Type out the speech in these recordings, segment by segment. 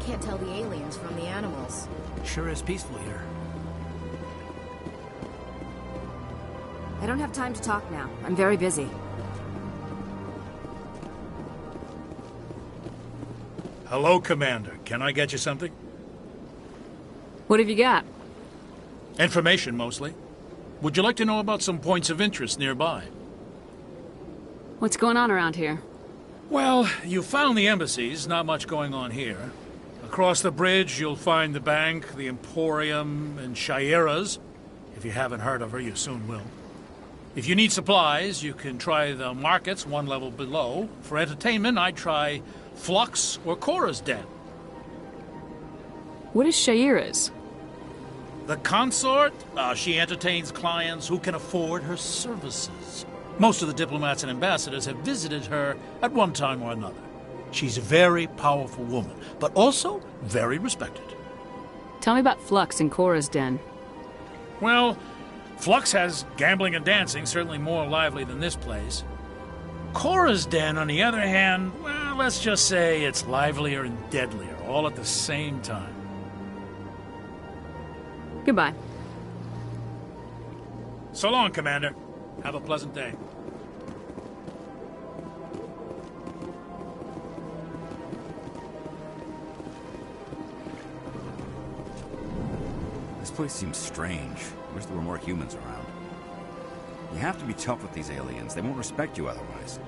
can't tell the aliens from the animals. Sure is peaceful here. I don't have time to talk now. I'm very busy. Hello, Commander. Can I get you something? What have you got? Information, mostly. Would you like to know about some points of interest nearby? What's going on around here? Well, you found the embassies. Not much going on here. Across the bridge, you'll find the bank, the Emporium, and Shayera's. If you haven't heard of her, you soon will. If you need supplies, you can try the markets one level below. For entertainment, I'd try Flux or Cora's Den. What is Shayera's? The consort? She entertains clients who can afford her services. Most of the diplomats and ambassadors have visited her at one time or another. She's a very powerful woman, but also very respected. Tell me about Flux and Cora's Den. Well, Flux has gambling and dancing, certainly more lively than this place. Cora's Den, on the other hand, well, let's just say it's livelier and deadlier, all at the same time. Goodbye. So long, Commander. Have a pleasant day. This place seems strange. I wish there were more humans around. You have to be tough with these aliens. They won't respect you otherwise.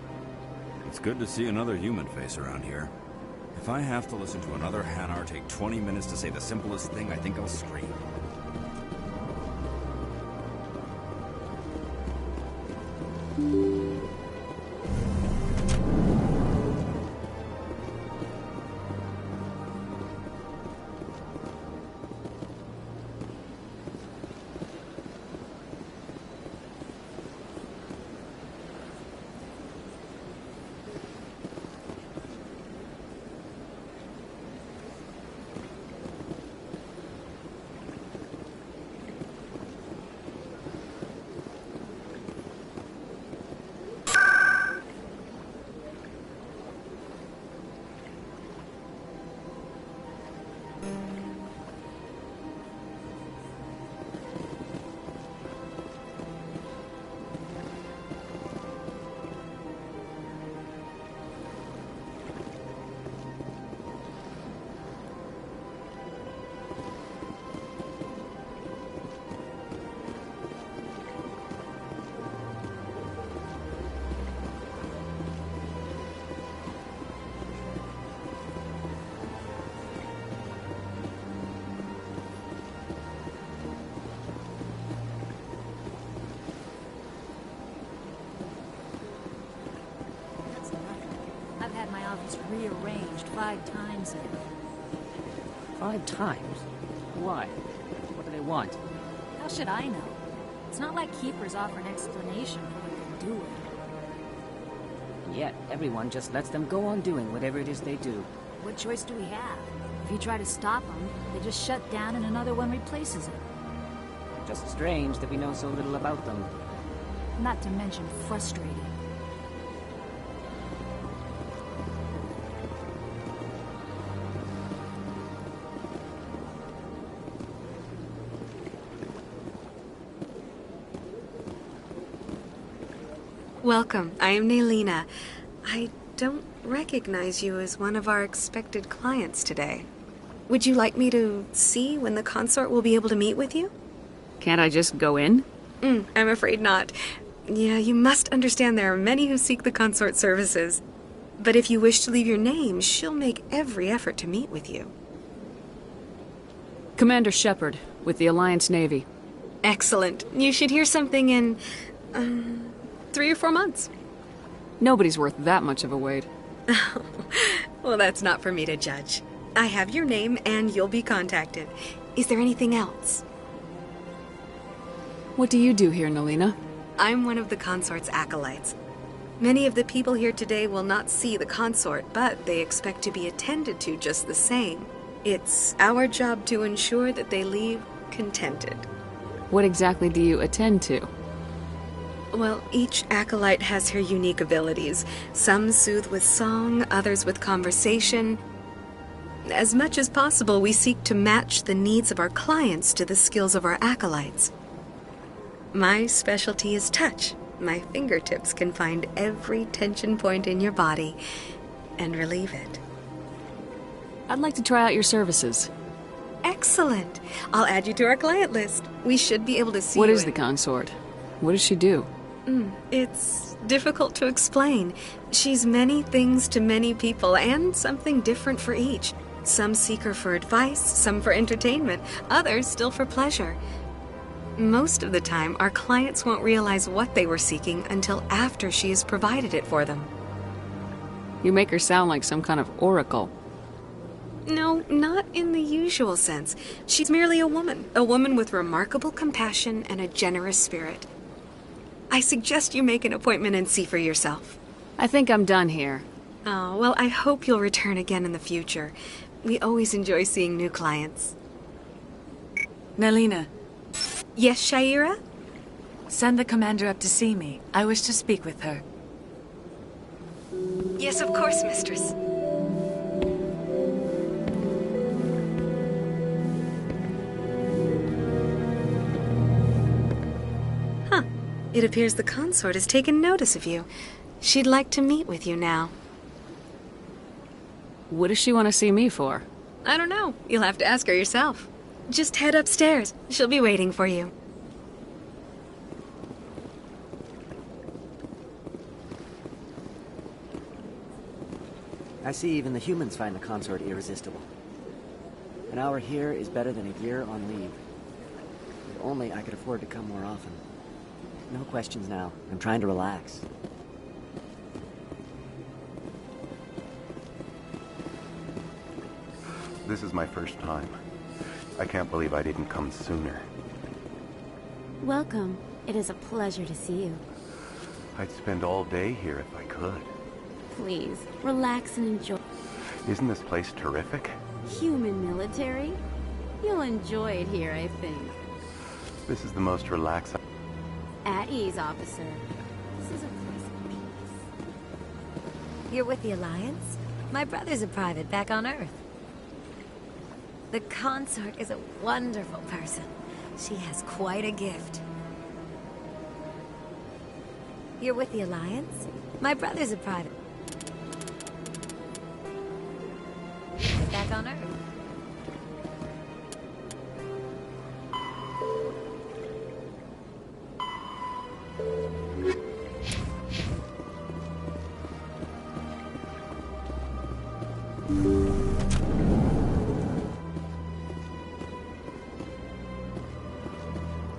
It's good to see another human face around here. If I have to listen to another Hanar take 20 minutes to say the simplest thing, I think I'll scream. Rearranged 5 times now. 5 times? Why? What do they want? How should I know? It's not like Keepers offer an explanation for what they're doing. Yet, everyone just lets them go on doing whatever it is they do. What choice do we have? If you try to stop them, they just shut down and another one replaces it. Just strange that we know so little about them. Not to mention frustrating. Welcome. I am Naylina. I don't recognize you as one of our expected clients today. Would you like me to see when the consort will be able to meet with you? Can't I just go in? I'm afraid not. Yeah, you must understand there are many who seek the consort services. But if you wish to leave your name, she'll make every effort to meet with you. Commander Shepard, with the Alliance Navy. Excellent. You should hear something in, 3 or 4 months. Nobody's worth that much of a wait. Well, that's not for me to judge. I have your name and you'll be contacted. Is there anything else? What do you do here, Naylina? I'm one of the consort's acolytes. Many of the people here today will not see the consort, but they expect to be attended to just the same. It's our job to ensure that they leave contented. What exactly do you attend to? Well, each acolyte has her unique abilities. Some soothe with song, others with conversation. As much as possible, we seek to match the needs of our clients to the skills of our acolytes. My specialty is touch. My fingertips can find every tension point in your body and relieve it. I'd like to try out your services. Excellent. I'll add you to our client list. We should be able to see What you is the consort? What does she do? It's difficult to explain. She's many things to many people, and something different for each. Some seek her for advice, some for entertainment, others still for pleasure. Most of the time, our clients won't realize what they were seeking until after she has provided it for them. You make her sound like some kind of oracle. No, not in the usual sense. She's merely a woman with remarkable compassion and a generous spirit. I suggest you make an appointment and see for yourself. I think I'm done here. Oh, well, I hope you'll return again in the future. We always enjoy seeing new clients. Nelina, Yes, Shaira? send the commander up to see me. I wish to speak with her. Yes, of course, mistress. Huh. It appears the consort has taken notice of you. She'd like to meet with you now. What does she want to see me for? I don't know. You'll have to ask her yourself. Just head upstairs. She'll be waiting for you. I see even the humans find the consort irresistible. An hour here is better than a year on leave. If only I could afford to come more often. No questions now. I'm trying to relax. This is my first time. I can't believe I didn't come sooner. Welcome. It is a pleasure to see you. I'd spend all day here if I could. Please, relax and enjoy. Isn't this place terrific? Human military? You'll enjoy it here, I think. This is the most relaxed. At ease, officer. This is a place of peace. You're with the Alliance? My brother's a private back on Earth. The consort is a wonderful person. She has quite a gift. You're with the Alliance? My brother's a private. Back on Earth.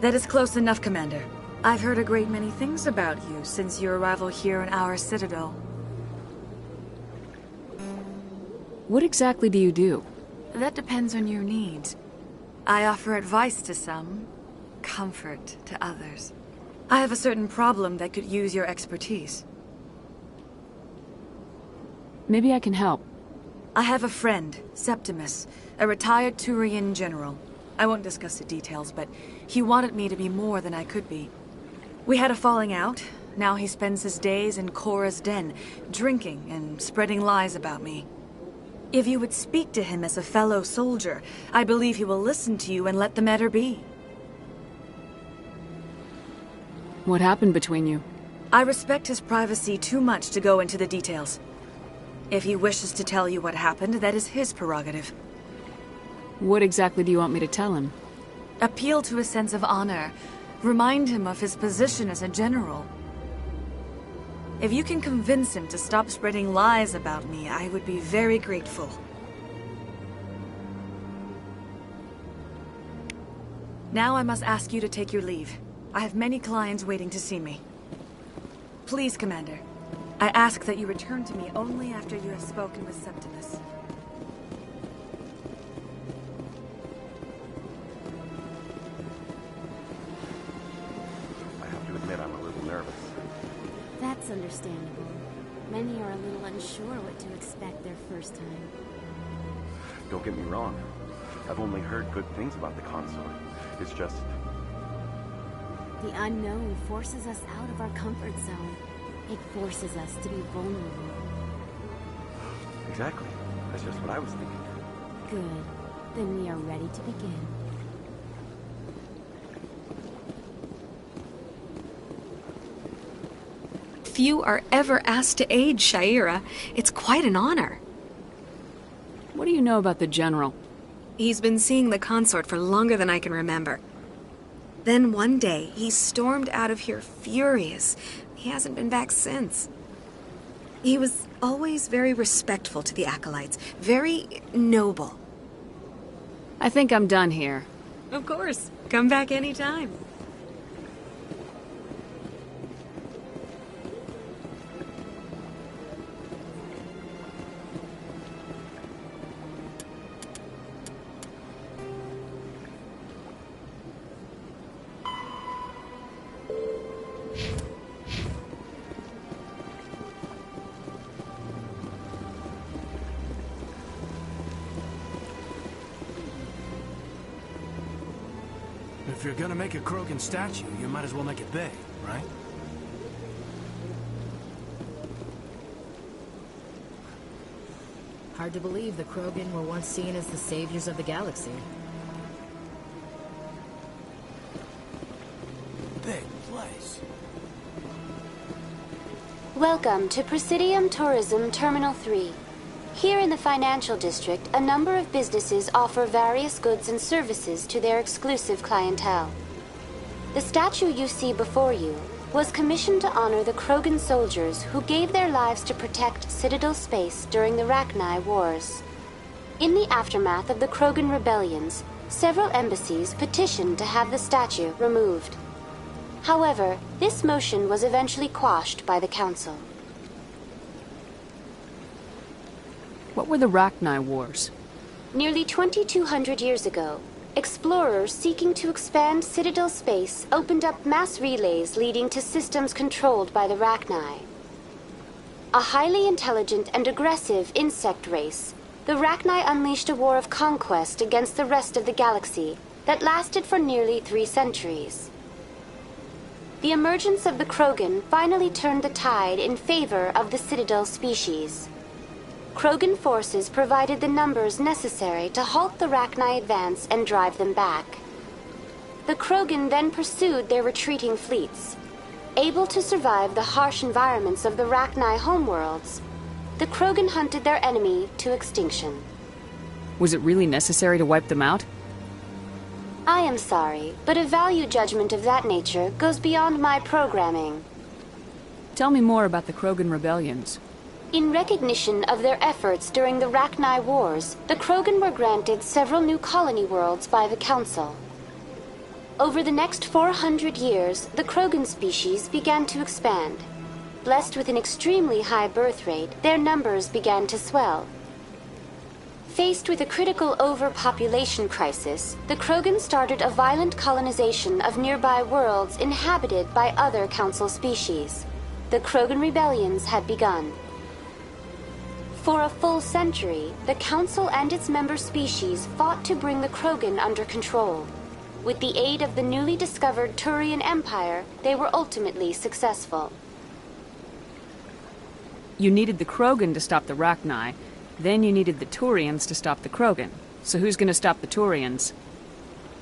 That is close enough, Commander. I've heard a great many things about you since your arrival here in our citadel. What exactly do you do? That depends on your needs. I offer advice to some, comfort to others. I have a certain problem that could use your expertise. Maybe I can help. I have a friend, Septimus, a retired Turian general. I won't discuss the details, but he wanted me to be more than I could be. We had a falling out. Now he spends his days in Korra's den, drinking and spreading lies about me. If you would speak to him as a fellow soldier, I believe he will listen to you and let the matter be. What happened between you? I respect his privacy too much to go into the details. If he wishes to tell you what happened, that is his prerogative. What exactly do you want me to tell him? Appeal to his sense of honor. Remind him of his position as a general. If you can convince him to stop spreading lies about me, I would be very grateful. Now I must ask you to take your leave. I have many clients waiting to see me. Please, Commander. I ask that you return to me only after you have spoken with Septimus. I have to admit I'm a little nervous. That's understandable. Many are a little unsure what to expect their first time. Don't get me wrong. I've only heard good things about the consort. It's just... The unknown forces us out of our comfort zone. It forces us to be vulnerable. Exactly. That's just what I was thinking. Good. Then we are ready to begin. Few are ever asked to aid Sha'ira. It's quite an honor. What do you know about the General? He's been seeing the consort for longer than I can remember. Then one day, he stormed out of here furious. He hasn't been back since. He was always very respectful to the acolytes, very noble. I think I'm done here. Of course. Come back anytime. If you're gonna make a Krogan statue, you might as well make it big, right? Hard to believe the Krogan were once seen as the saviors of the galaxy. Big place. Welcome to Presidium Tourism Terminal 3. Here in the financial district, a number of businesses offer various goods and services to their exclusive clientele. The statue you see before you was commissioned to honor the Krogan soldiers who gave their lives to protect Citadel space during the Rachni Wars. In the aftermath of the Krogan rebellions, several embassies petitioned to have the statue removed. However, this motion was eventually quashed by the Council. What were the Rachni Wars? Nearly 2,200 years ago, explorers seeking to expand Citadel space opened up mass relays leading to systems controlled by the Rachni. A highly intelligent and aggressive insect race, the Rachni unleashed a war of conquest against the rest of the galaxy that lasted for nearly 3 centuries. The emergence of the Krogan finally turned the tide in favor of the Citadel species. Krogan forces provided the numbers necessary to halt the Rachni advance and drive them back. The Krogan then pursued their retreating fleets. Able to survive the harsh environments of the Rachni homeworlds, the Krogan hunted their enemy to extinction. Was it really necessary to wipe them out? I am sorry, but a value judgment of that nature goes beyond my programming. Tell me more about the Krogan rebellions. In recognition of their efforts during the Rachni Wars, the Krogan were granted several new colony worlds by the Council. Over the next 400 years, the Krogan species began to expand. Blessed with an extremely high birth rate, their numbers began to swell. Faced with a critical overpopulation crisis, the Krogan started a violent colonization of nearby worlds inhabited by other Council species. The Krogan rebellions had begun. For a full century, the Council and its member species fought to bring the Krogan under control. With the aid of the newly discovered Turian Empire, they were ultimately successful. You needed the Krogan to stop the Rachni, then you needed the Turians to stop the Krogan. So who's gonna stop the Turians?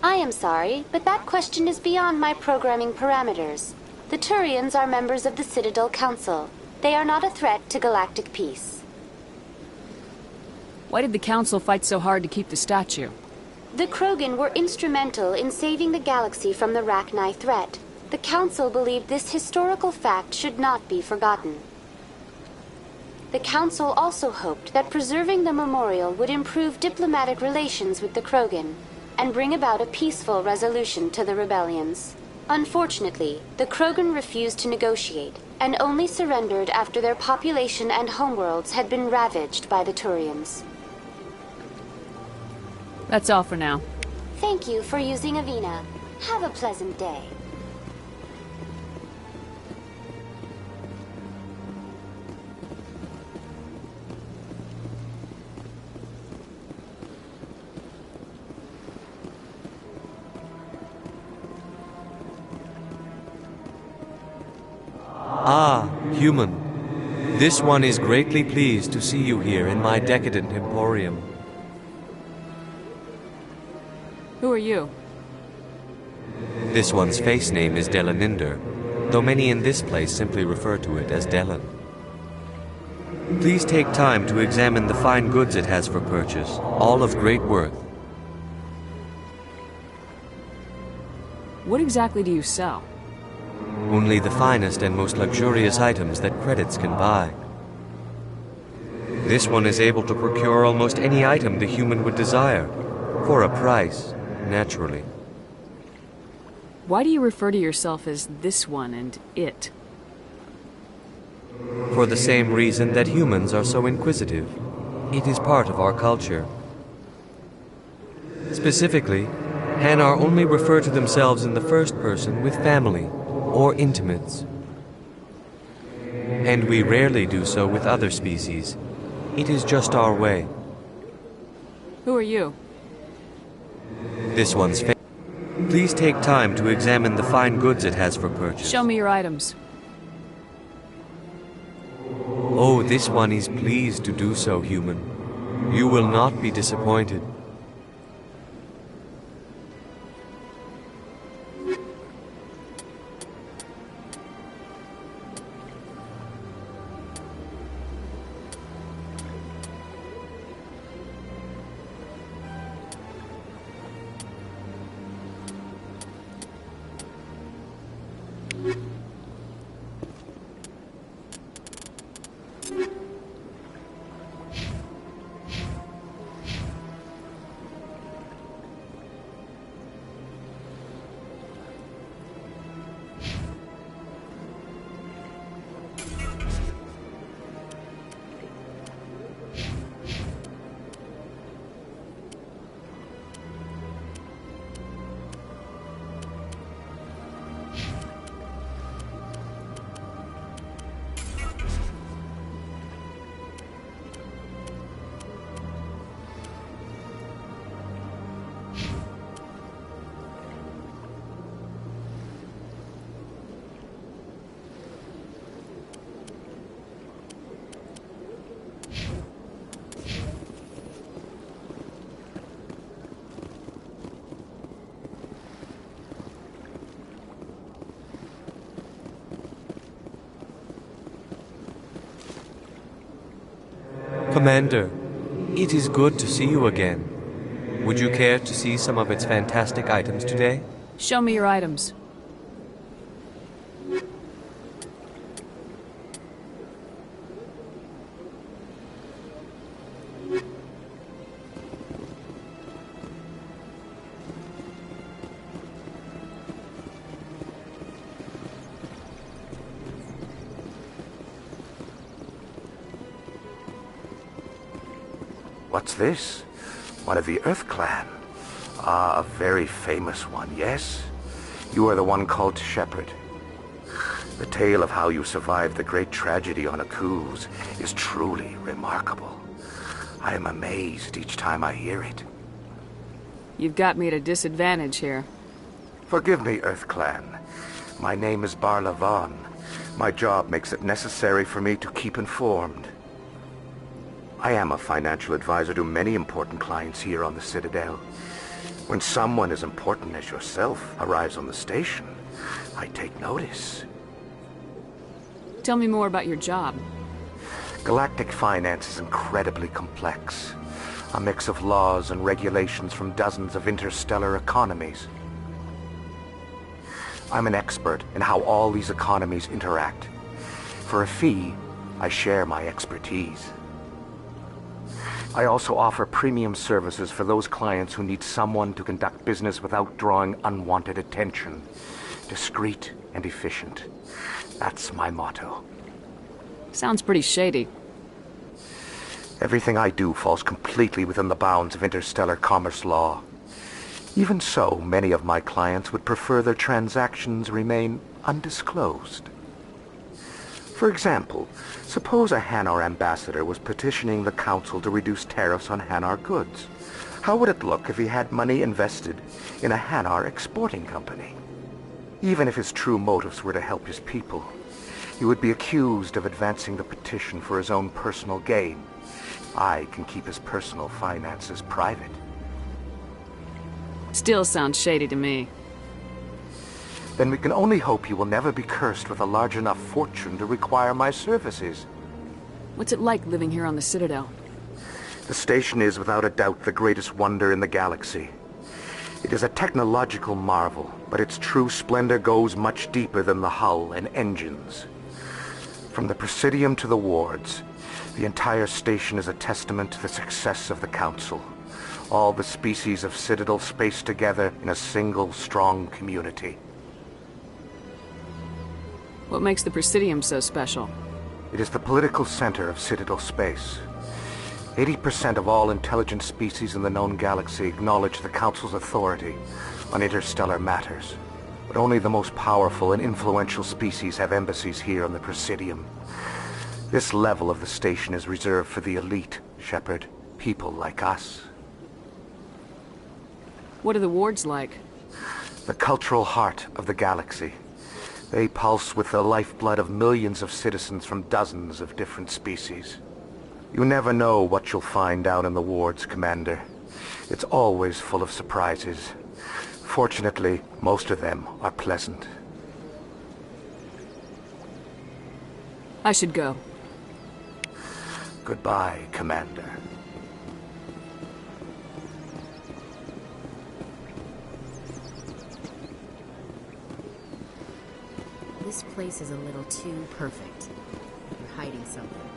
I am sorry, but that question is beyond my programming parameters. The Turians are members of the Citadel Council. They are not a threat to galactic peace. Why did the Council fight so hard to keep the statue? The Krogan were instrumental in saving the galaxy from the Rachni threat. The Council believed this historical fact should not be forgotten. The Council also hoped that preserving the memorial would improve diplomatic relations with the Krogan and bring about a peaceful resolution to the rebellions. Unfortunately, the Krogan refused to negotiate and only surrendered after their population and homeworlds had been ravaged by the Turians. That's all for now. Thank you for using Avina. Have a pleasant day. Ah, human. This one is greatly pleased to see you here in my decadent emporium. you? This one's face name is Delaninder, though many in this place simply refer to it as Delan. Please take time to examine the fine goods it has for purchase, all of great worth. What exactly do you sell? Only the finest and most luxurious items that credits can buy. This one is able to procure almost any item the human would desire, for a price, naturally. Why do you refer to yourself as this one and it? For the same reason that humans are so inquisitive. It is part of our culture. Specifically, Hanar only refer to themselves in the first person with family or intimates. And we rarely do so with other species. It is just our way. Who are you? This one's Please take time to examine the fine goods it has for purchase. Show me your items. Oh, this one is pleased to do so, human. You will not be disappointed. Commander, it is good to see you again. Would you care to see some of its fantastic items today? Show me your items. What's this? One of the Earth Clan. Ah, a very famous one, yes? You are the one called Shepard. The tale of how you survived the great tragedy on Akuz is truly remarkable. I am amazed each time I hear it. You've got me at a disadvantage here. Forgive me, Earth Clan. My name is Barla Von. My job makes it necessary for me to keep informed. I am a financial advisor to many important clients here on the Citadel. When someone as important as yourself arrives on the station, I take notice. Tell me more about your job. Galactic finance is incredibly complex. A mix of laws and regulations from dozens of interstellar economies. I'm an expert in how all these economies interact. For a fee, I share my expertise. I also offer premium services for those clients who need someone to conduct business without drawing unwanted attention. Discreet and efficient. That's my motto. Sounds pretty shady. Everything I do falls completely within the bounds of interstellar commerce law. Even so, many of my clients would prefer their transactions remain undisclosed. For example, suppose a Hanar ambassador was petitioning the Council to reduce tariffs on Hanar goods. How would it look if he had money invested in a Hanar exporting company? Even if his true motives were to help his people, he would be accused of advancing the petition for his own personal gain. I can keep his personal finances private. Still sounds shady to me. Then we can only hope you will never be cursed with a large enough fortune to require my services. What's it like living here on the Citadel? The station is without a doubt the greatest wonder in the galaxy. It is a technological marvel, but its true splendor goes much deeper than the hull and engines. From the Presidium to the wards, the entire station is a testament to the success of the Council. All the species of Citadel spaced together in a single strong community. What makes the Presidium so special? It is the political center of Citadel space. 80% of all intelligent species in the known galaxy acknowledge the Council's authority on interstellar matters. But only the most powerful and influential species have embassies here on the Presidium. This level of the station is reserved for the elite, Shepard. People like us. What are the wards like? The cultural heart of the galaxy. They pulse with the lifeblood of millions of citizens from dozens of different species. You never know what you'll find out in the wards, Commander. It's always full of surprises. Fortunately, most of them are pleasant. I should go. Goodbye, Commander. This place is a little too perfect. You're hiding something.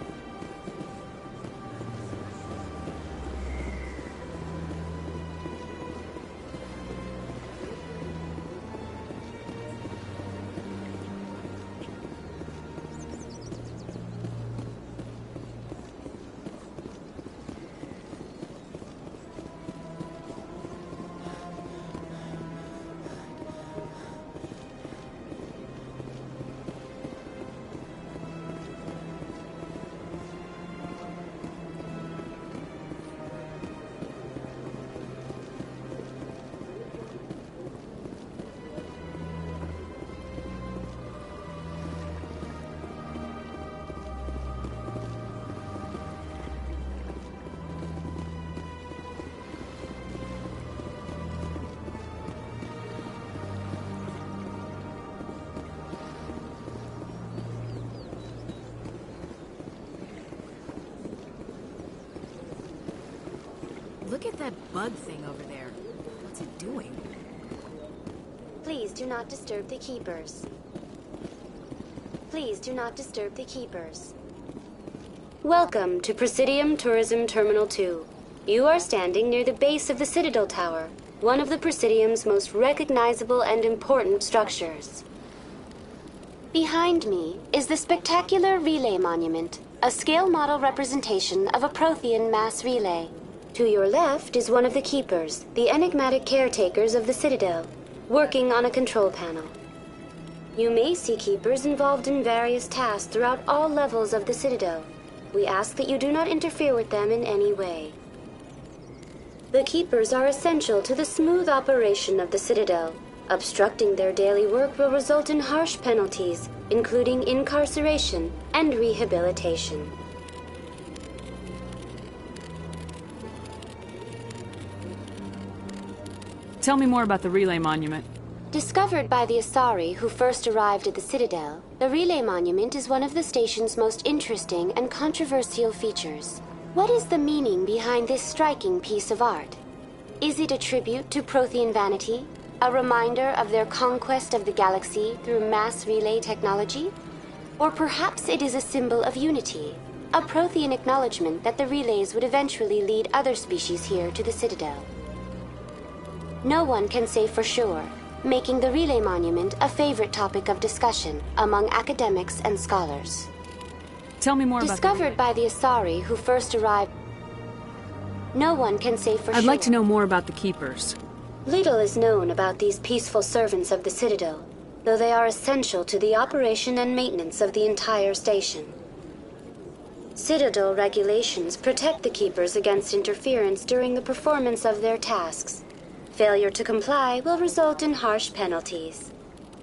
Look at that bug thing over there. What's it doing? Please do not disturb the Keepers. Please do not disturb the Keepers. Welcome to Presidium Tourism Terminal 2. You are standing near the base of the Citadel Tower, one of the Presidium's most recognizable and important structures. Behind me is the spectacular Relay Monument, a scale model representation of a Prothean mass relay. To your left is one of the Keepers, the enigmatic caretakers of the Citadel, working on a control panel. You may see Keepers involved in various tasks throughout all levels of the Citadel. We ask that you do not interfere with them in any way. The Keepers are essential to the smooth operation of the Citadel. Obstructing their daily work will result in harsh penalties, including incarceration and rehabilitation. Tell me more about the Relay Monument. Discovered by the Asari who first arrived at the Citadel, the Relay Monument is one of the station's most interesting and controversial features. What is the meaning behind this striking piece of art? Is it a tribute to Prothean vanity? A reminder of their conquest of the galaxy through mass relay technology? Or perhaps it is a symbol of unity, a Prothean acknowledgement that the relays would eventually lead other species here to the Citadel. No one can say for sure, making the Relay Monument a favorite topic of discussion among academics and scholars. Tell me more about Discovered by the Asari who first arrived. No one can say for sure. I'd like to know more about the Keepers. Little is known about these peaceful servants of the Citadel, though they are essential to the operation and maintenance of the entire station. Citadel regulations protect the Keepers against interference during the performance of their tasks. Failure to comply will result in harsh penalties.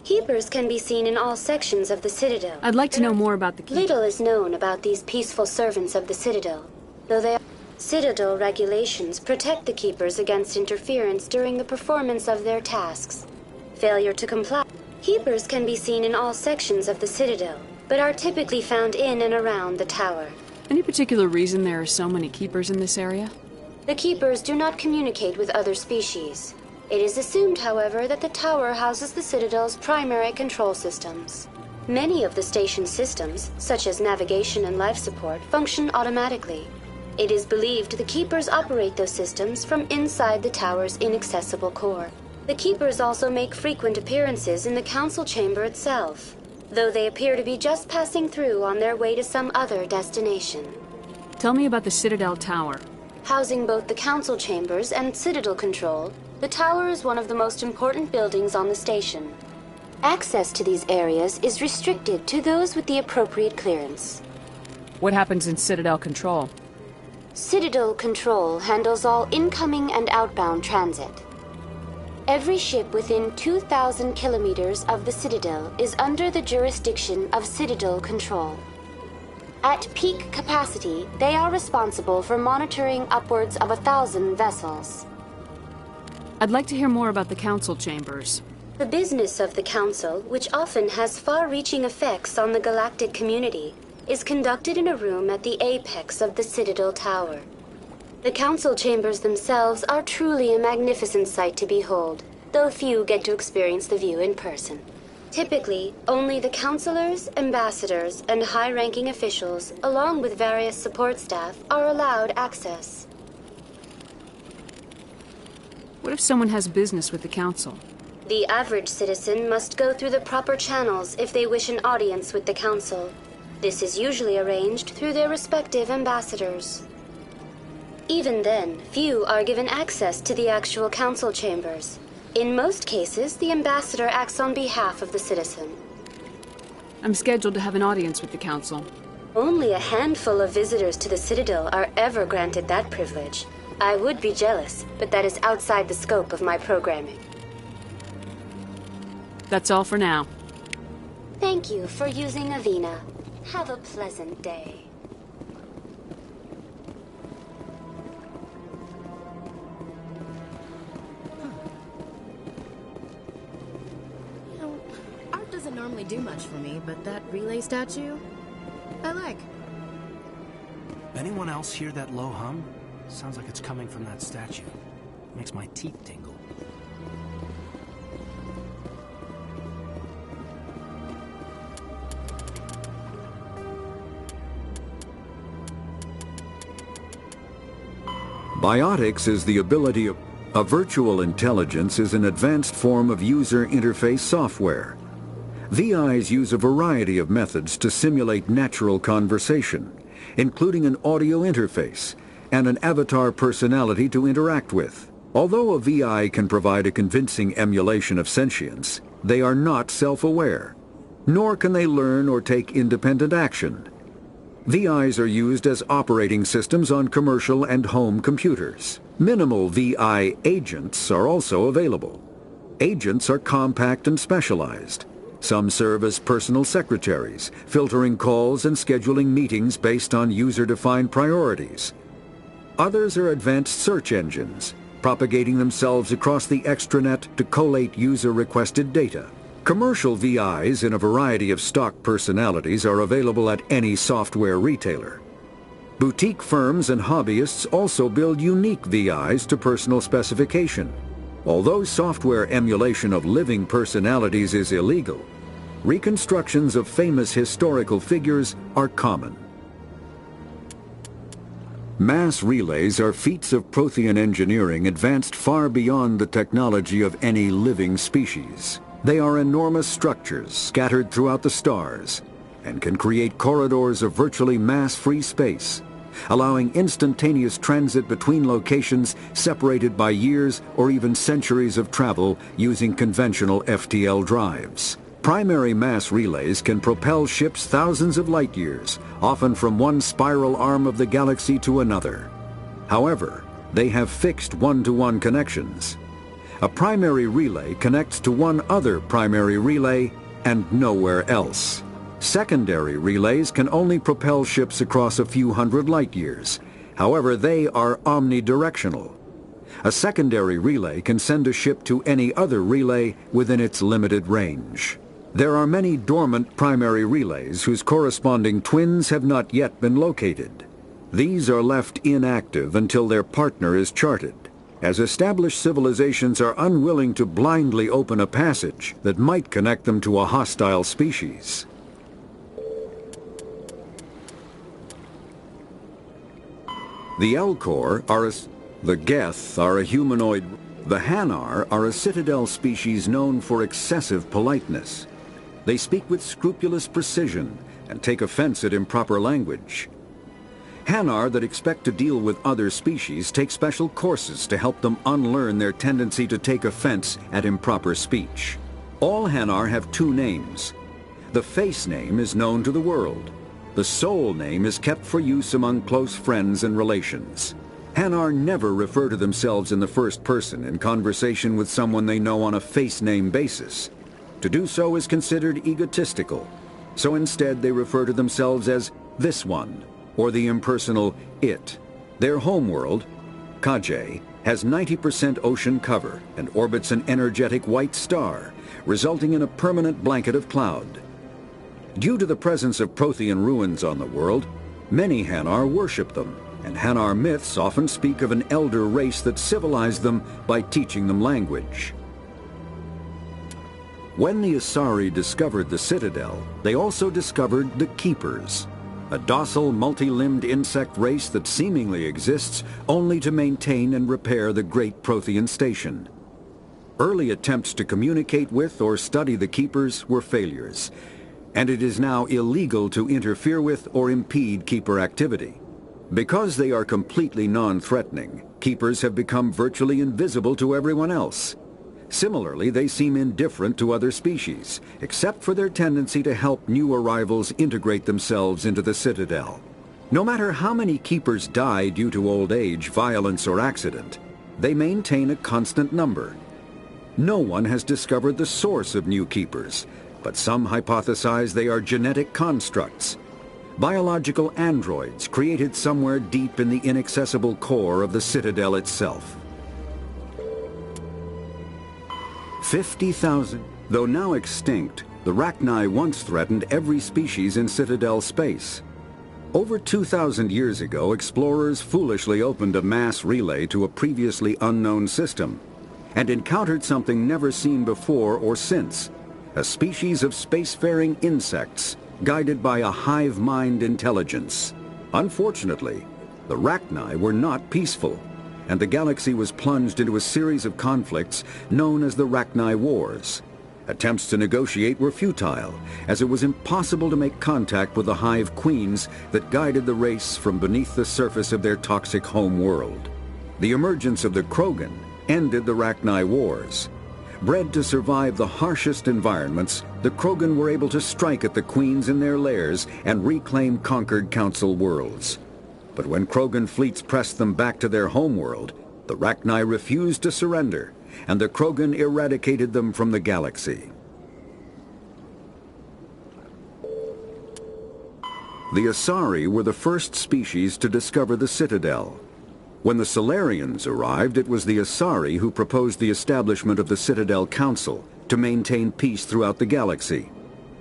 Keepers can be seen in all sections of the Citadel. I'd like to know more about the Keepers. Little is known about these peaceful servants of the Citadel, though they are... Citadel regulations protect the Keepers against interference during the performance of their tasks. Failure to comply. Keepers can be seen in all sections of the Citadel, but are typically found in and around the tower. Any particular reason there are so many Keepers in this area? The Keepers do not communicate with other species. It is assumed, however, that the tower houses the Citadel's primary control systems. Many of the station's systems, such as navigation and life support, function automatically. It is believed the Keepers operate those systems from inside the tower's inaccessible core. The Keepers also make frequent appearances in the Council Chamber itself, though they appear to be just passing through on their way to some other destination. Tell me about the Citadel Tower. Housing both the Council Chambers and Citadel Control, the tower is one of the most important buildings on the station. Access to these areas is restricted to those with the appropriate clearance. What happens in Citadel Control? Citadel Control handles all incoming and outbound transit. Every ship within 2,000 kilometers of the Citadel is under the jurisdiction of Citadel Control. At peak capacity, they are responsible for monitoring upwards of 1,000 vessels. I'd like to hear more about the Council Chambers. The business of the Council, which often has far-reaching effects on the galactic community, is conducted in a room at the apex of the Citadel Tower. The Council Chambers themselves are truly a magnificent sight to behold, though few get to experience the view in person. Typically, only the councilors, ambassadors, and high-ranking officials, along with various support staff, are allowed access. What if someone has business with the Council? The average citizen must go through the proper channels if they wish an audience with the Council. This is usually arranged through their respective ambassadors. Even then, few are given access to the actual Council Chambers. In most cases, the ambassador acts on behalf of the citizen. I'm scheduled to have an audience with the Council. Only a handful of visitors to the Citadel are ever granted that privilege. I would be jealous, but that is outside the scope of my programming. That's all for now. Thank you for using Avina. Have a pleasant day. Art doesn't normally do much for me, but that relay statue, I like. Anyone else hear that low hum? Sounds like it's coming from that statue. Makes my teeth tingle. Biotics is the ability of... A virtual intelligence is an advanced form of user interface software. VIs use a variety of methods to simulate natural conversation, including an audio interface and an avatar personality to interact with. Although a VI can provide a convincing emulation of sentience, they are not self-aware, nor can they learn or take independent action. VIs are used as operating systems on commercial and home computers. Minimal VI agents are also available. Agents are compact and specialized. Some serve as personal secretaries, filtering calls and scheduling meetings based on user-defined priorities. Others are advanced search engines, propagating themselves across the extranet to collate user-requested data. Commercial VIs in a variety of stock personalities are available at any software retailer. Boutique firms and hobbyists also build unique VIs to personal specification. Although software emulation of living personalities is illegal, reconstructions of famous historical figures are common. Mass relays are feats of Prothean engineering advanced far beyond the technology of any living species. They are enormous structures scattered throughout the stars and can create corridors of virtually mass-free space, allowing instantaneous transit between locations separated by years or even centuries of travel using conventional FTL drives. Primary mass relays can propel ships thousands of light years, often from one spiral arm of the galaxy to another. However, they have fixed one-to-one connections. A primary relay connects to one other primary relay and nowhere else. Secondary relays can only propel ships across a few hundred light years. However, they are omnidirectional. A secondary relay can send a ship to any other relay within its limited range. There are many dormant primary relays whose corresponding twins have not yet been located. These are left inactive until their partner is charted, as established civilizations are unwilling to blindly open a passage that might connect them to a hostile species. The Elcor are the Geth are a humanoid. The Hanar are a Citadel species known for excessive politeness. They speak with scrupulous precision and take offense at improper language. Hanar that expect to deal with other species take special courses to help them unlearn their tendency to take offense at improper speech. All Hanar have two names. The face name is known to the world. The soul name is kept for use among close friends and relations. Hanar never refer to themselves in the first person in conversation with someone they know on a face name basis. To do so is considered egotistical, so instead they refer to themselves as this one, or the impersonal it. Their homeworld, Kajay, has 90% ocean cover and orbits an energetic white star, resulting in a permanent blanket of cloud. Due to the presence of Prothean ruins on the world, many Hanar worship them, and Hanar myths often speak of an elder race that civilized them by teaching them language. When the Asari discovered the Citadel, they also discovered the Keepers, a docile, multi-limbed insect race that seemingly exists only to maintain and repair the Great Prothean Station. Early attempts to communicate with or study the Keepers were failures, and it is now illegal to interfere with or impede Keeper activity. Because they are completely non-threatening, Keepers have become virtually invisible to everyone else. Similarly, they seem indifferent to other species, except for their tendency to help new arrivals integrate themselves into the Citadel. No matter how many Keepers die due to old age, violence, or accident, they maintain a constant number. No one has discovered the source of new Keepers, but some hypothesize they are genetic constructs, biological androids created somewhere deep in the inaccessible core of the Citadel itself. 50,000. Though now extinct, the Rachni once threatened every species in Citadel space. Over 2,000 years ago, explorers foolishly opened a mass relay to a previously unknown system and encountered something never seen before or since, a species of spacefaring insects guided by a hive mind intelligence. Unfortunately, the Rachni were not peaceful, and the galaxy was plunged into a series of conflicts known as the Rachni Wars. Attempts to negotiate were futile, as it was impossible to make contact with the hive queens that guided the race from beneath the surface of their toxic home world. The emergence of the Krogan ended the Rachni Wars. Bred to survive the harshest environments, the Krogan were able to strike at the queens in their lairs and reclaim conquered Council worlds. But when Krogan fleets pressed them back to their homeworld, the Rachni refused to surrender, and the Krogan eradicated them from the galaxy. The Asari were the first species to discover the Citadel. When the Solarians arrived, it was the Asari who proposed the establishment of the Citadel Council to maintain peace throughout the galaxy.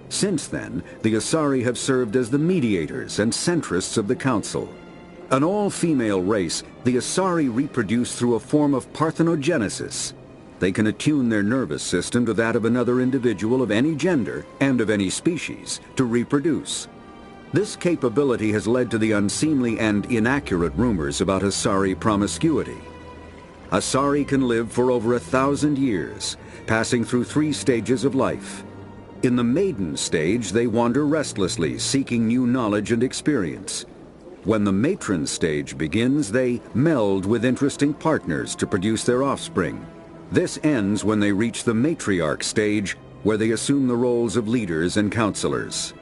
Since then, the Asari have served as the mediators and centrists of the Council. An all-female race, the Asari reproduce through a form of parthenogenesis. They can attune their nervous system to that of another individual of any gender and of any species to reproduce. This capability has led to the unseemly and inaccurate rumors about Asari promiscuity. Asari can live for over 1,000 years, passing through 3 stages of life. In the maiden stage, they wander restlessly, seeking new knowledge and experience. When the matron stage begins, they meld with interesting partners to produce their offspring. This ends when they reach the matriarch stage, where they assume the roles of leaders and counselors.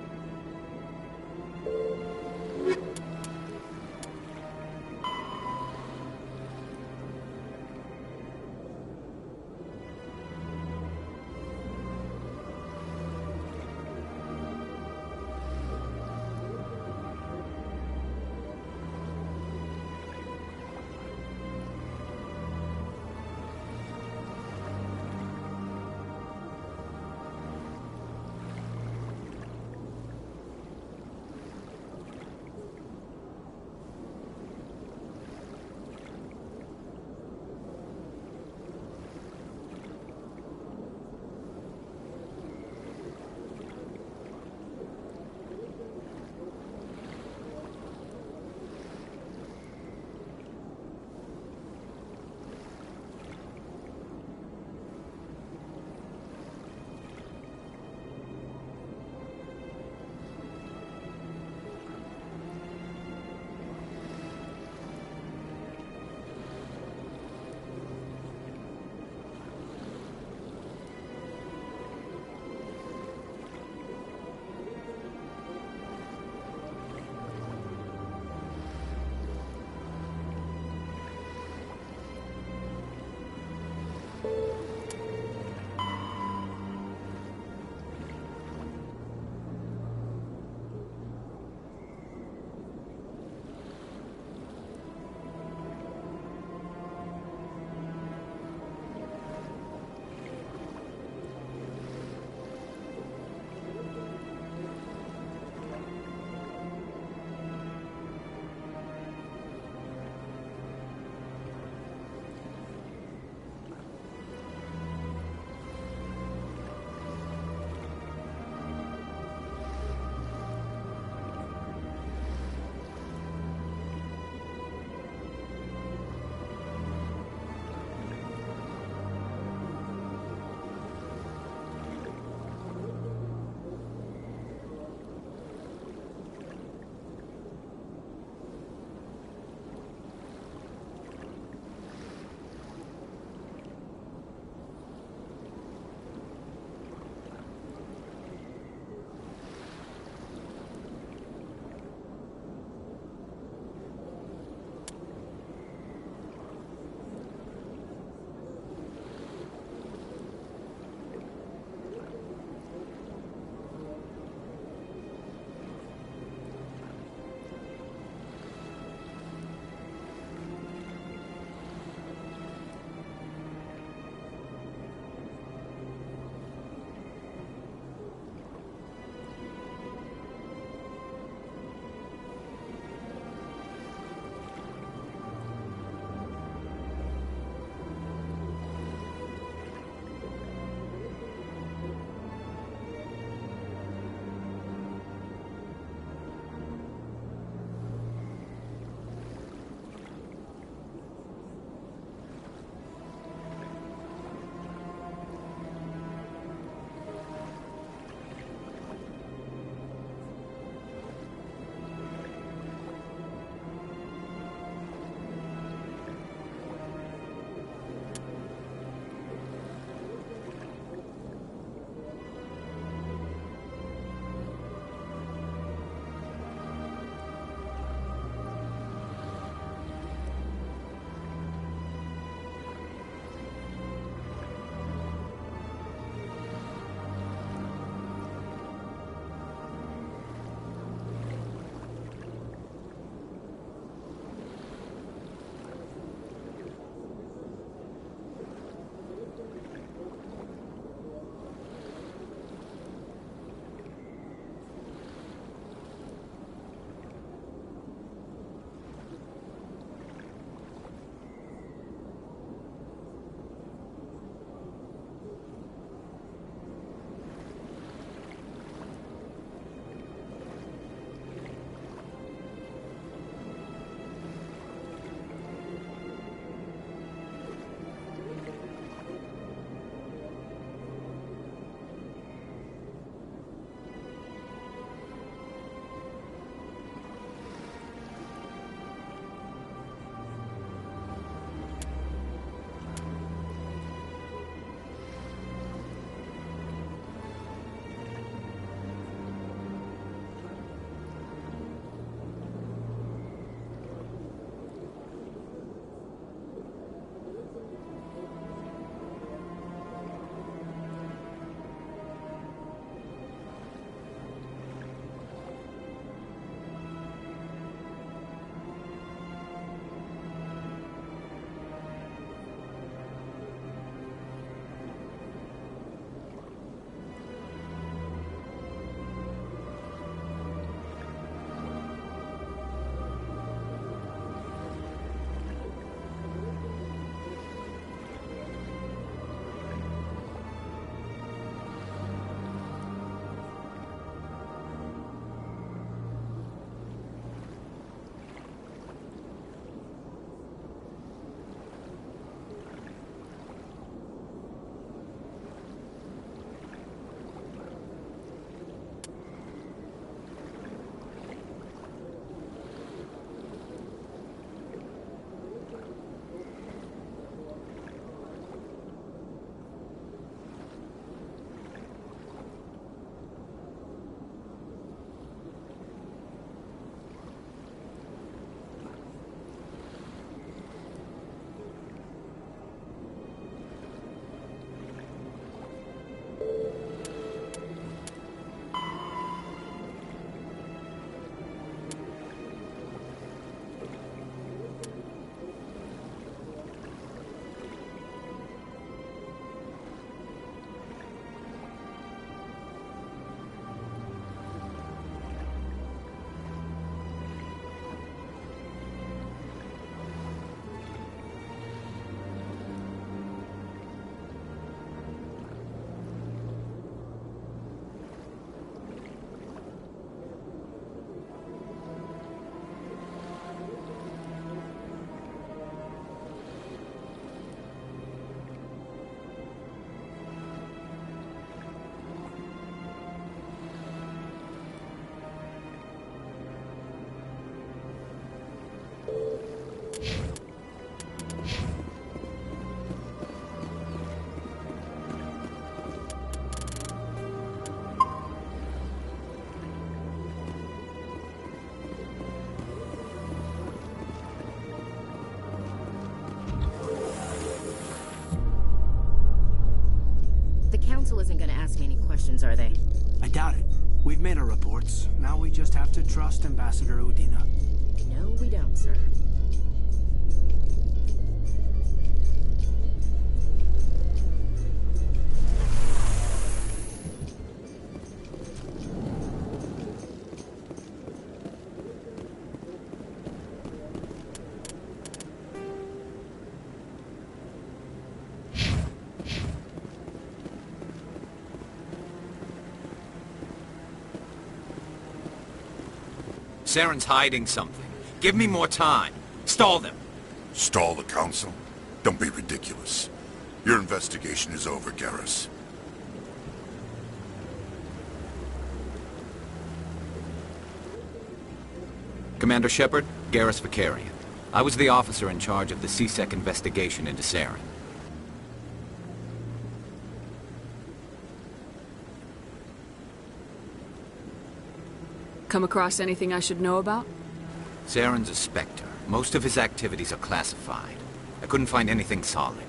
questions, are they? I doubt it. We've made our reports. Now we just have to trust Ambassador Udina. No, we don't, sir. Saren's hiding something. Give me more time. Stall them. Stall the Council? Don't be ridiculous. Your investigation is over, Garrus. Commander Shepard, Garrus Vakarian. I was the officer in charge of the C-Sec investigation into Saren. Come across anything I should know about? Saren's a Spectre. Most of his activities are classified. I couldn't find anything solid.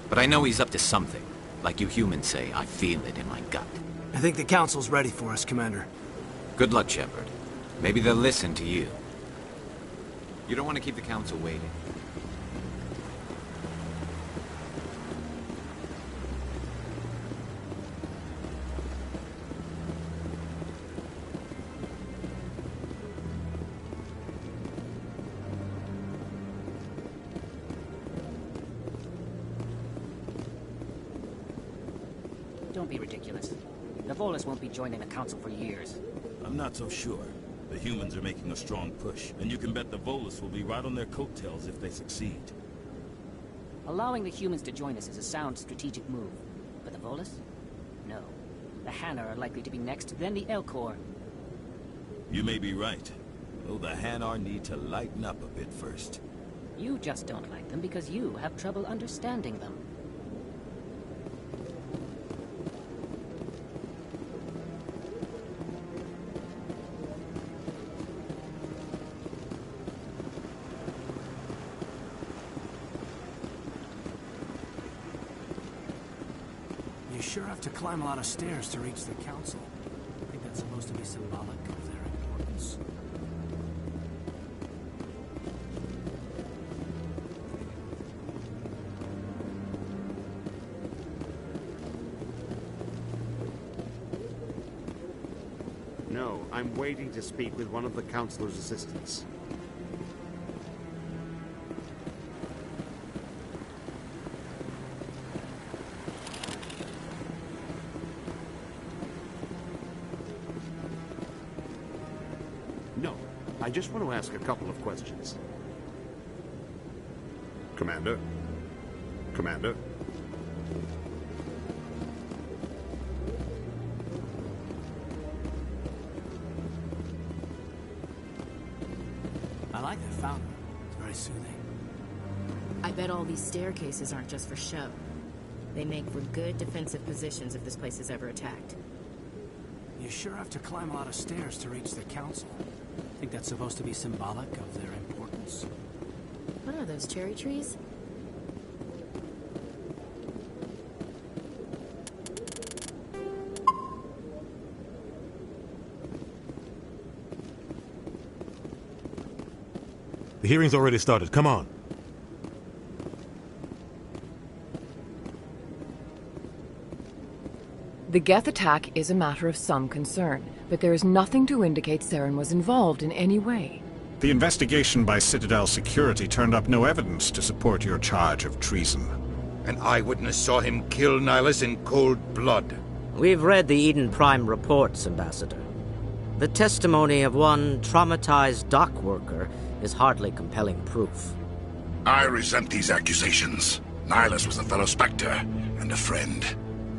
But I know he's up to something. Like you humans say, I feel it in my gut. I think the Council's ready for us, Commander. Good luck, Shepard. Maybe they'll listen to you. You don't want to keep the Council waiting. Don't be ridiculous. The Volus won't be joining the Council for years. I'm not so sure. The humans are making a strong push, and you can bet the Volus will be right on their coattails if they succeed. Allowing the humans to join us is a sound strategic move. But the Volus? No. The Hanar are likely to be next, then the Elcor. You may be right. Though the Hanar need to lighten up a bit first. You just don't like them because you have trouble understanding them. You sure have to climb a lot of stairs to reach the Council. I think that's supposed to be symbolic of their importance. No, I'm waiting to speak with one of the Councilor's assistants. No, I just want to ask a couple of questions. Commander? Commander? I like that fountain. It's very soothing. I bet all these staircases aren't just for show. They make for good defensive positions if this place is ever attacked. You sure have to climb a lot of stairs to reach the Council. I think that's supposed to be symbolic of their importance. What are those, cherry trees? The hearing's already started. Come on. The Geth attack is a matter of some concern, but there is nothing to indicate Saren was involved in any way. The investigation by Citadel Security turned up no evidence to support your charge of treason. An eyewitness saw him kill Nihilus in cold blood. We've read the Eden Prime reports, Ambassador. The testimony of one traumatized dock worker is hardly compelling proof. I resent these accusations. Nihilus was a fellow Spectre and a friend.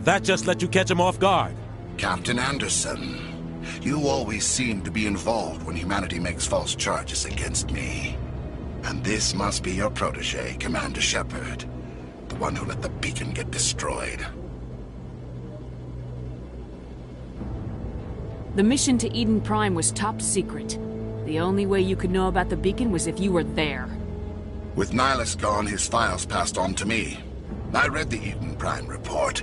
That just let you catch him off guard. Captain Anderson, you always seem to be involved when humanity makes false charges against me. And this must be your protege, Commander Shepard. The one who let the beacon get destroyed. The mission to Eden Prime was top secret. The only way you could know about the beacon was if you were there. With Nihilus gone, his files passed on to me. I read the Eden Prime report.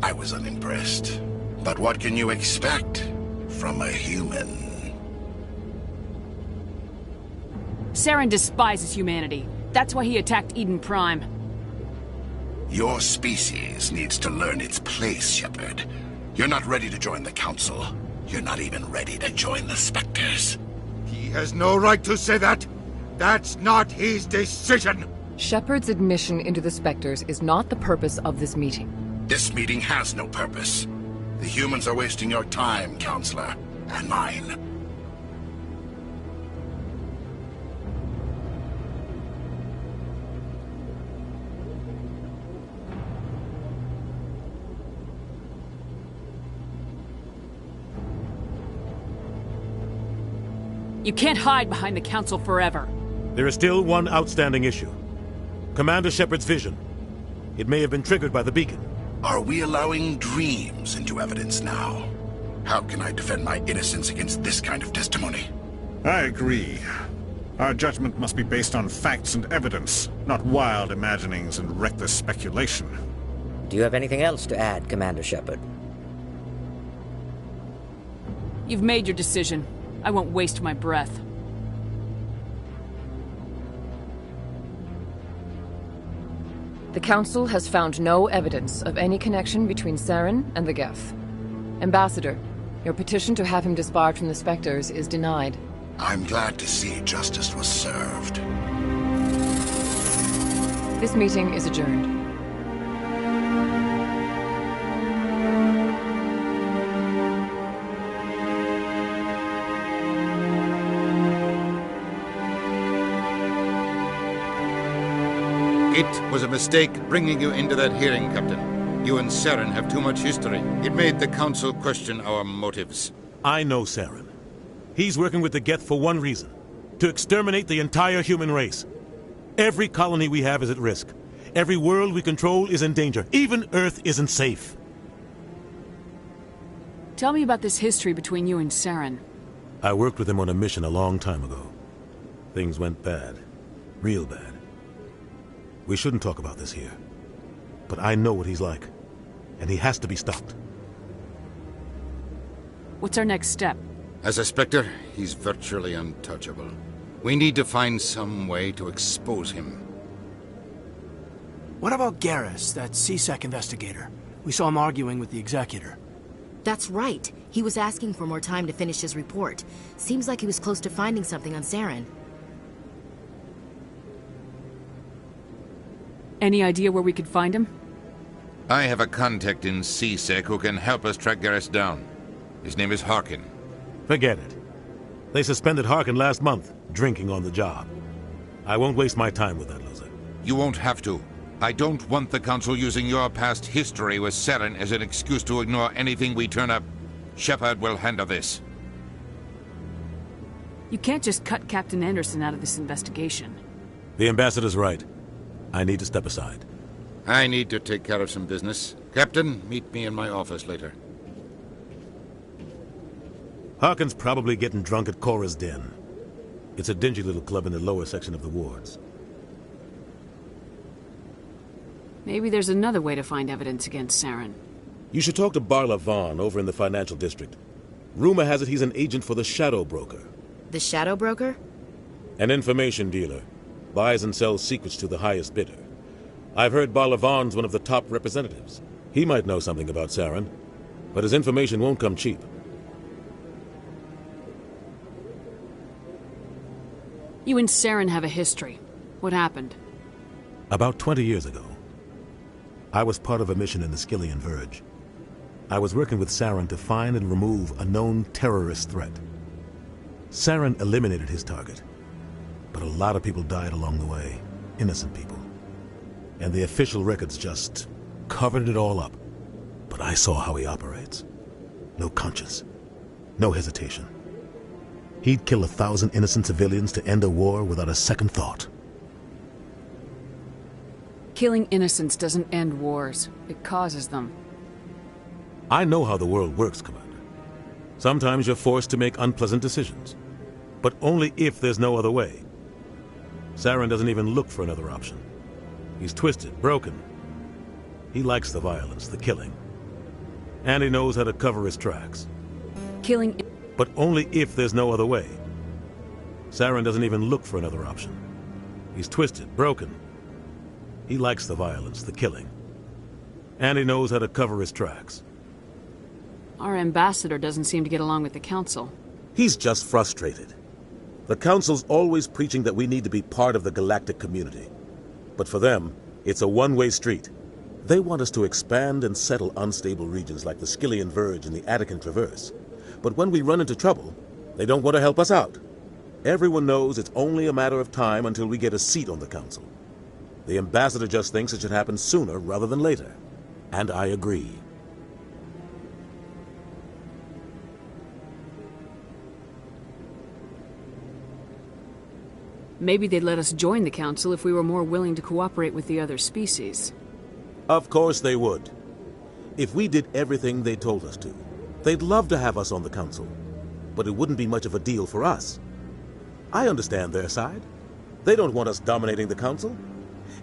I was unimpressed. But what can you expect from a human? Saren despises humanity. That's why he attacked Eden Prime. Your species needs to learn its place, Shepard. You're not ready to join the Council. You're not even ready to join the Spectres. He has no right to say that. That's not his decision. Shepard's admission into the Spectres is not the purpose of this meeting. This meeting has no purpose. The humans are wasting your time, Counselor, and mine. You can't hide behind the Council forever. There is still one outstanding issue. Commander Shepard's vision. It may have been triggered by the beacon. Are we allowing dreams into evidence now? How can I defend my innocence against this kind of testimony? I agree. Our judgment must be based on facts and evidence, not wild imaginings and reckless speculation. Do you have anything else to add, Commander Shepard? You've made your decision. I won't waste my breath. The Council has found no evidence of any connection between Saren and the Geth. Ambassador, your petition to have him disbarred from the Spectres is denied. I'm glad to see justice was served. This meeting is adjourned. It was a mistake bringing you into that hearing, Captain. You and Saren have too much history. It made the Council question our motives. I know Saren. He's working with the Geth for one reason. To exterminate the entire human race. Every colony we have is at risk. Every world we control is in danger. Even Earth isn't safe. Tell me about this history between you and Saren. I worked with him on a mission a long time ago. Things went bad. Real bad. We shouldn't talk about this here. But I know what he's like. And he has to be stopped. What's our next step? As a Spectre, he's virtually untouchable. We need to find some way to expose him. What about Garrus, that CSEC investigator? We saw him arguing with the Executor. That's right. He was asking for more time to finish his report. Seems like he was close to finding something on Saren. Any idea where we could find him? I have a contact in CSEC who can help us track Garrus down. His name is Harkin. Forget it. They suspended Harkin last month, drinking on the job. I won't waste my time with that loser. You won't have to. I don't want the Council using your past history with Saren as an excuse to ignore anything we turn up. Shepard will handle this. You can't just cut Captain Anderson out of this investigation. The Ambassador's right. I need to step aside. I need to take care of some business. Captain, meet me in my office later. Harkin's probably getting drunk at Cora's Den. It's a dingy little club in the lower section of the wards. Maybe there's another way to find evidence against Saren. You should talk to Barla Vaughn over in the financial district. Rumor has it he's an agent for the Shadow Broker. The Shadow Broker? An information dealer. Buys and sells secrets to the highest bidder. I've heard Barla Vaughn's one of the top representatives. He might know something about Saren, but his information won't come cheap. You and Saren have a history. What happened? About 20 years ago, I was part of a mission in the Skillian Verge. I was working with Saren to find and remove a known terrorist threat. Saren eliminated his target, but a lot of people died along the way, innocent people. And the official records just covered it all up. But I saw how he operates. No conscience, no hesitation. He'd kill 1,000 innocent civilians to end a war without a second thought. Killing innocents doesn't end wars. It causes them. I know how the world works, Commander. Sometimes you're forced to make unpleasant decisions. But only if there's no other way. Saren doesn't even look for another option. He's twisted, broken. He likes the violence, the killing. And he knows how to cover his tracks. Killing... But only if there's no other way. Saren doesn't even look for another option. He's twisted, broken. He likes the violence, the killing. And he knows how to cover his tracks. Our ambassador doesn't seem to get along with the Council. He's just frustrated. The Council's always preaching that we need to be part of the galactic community. But for them, it's a one-way street. They want us to expand and settle unstable regions like the Skillian Verge and the Attican Traverse. But when we run into trouble, they don't want to help us out. Everyone knows it's only a matter of time until we get a seat on the Council. The ambassador just thinks it should happen sooner rather than later. And I agree. Maybe they'd let us join the Council if we were more willing to cooperate with the other species. Of course they would. If we did everything they told us to, they'd love to have us on the Council. But it wouldn't be much of a deal for us. I understand their side. They don't want us dominating the Council.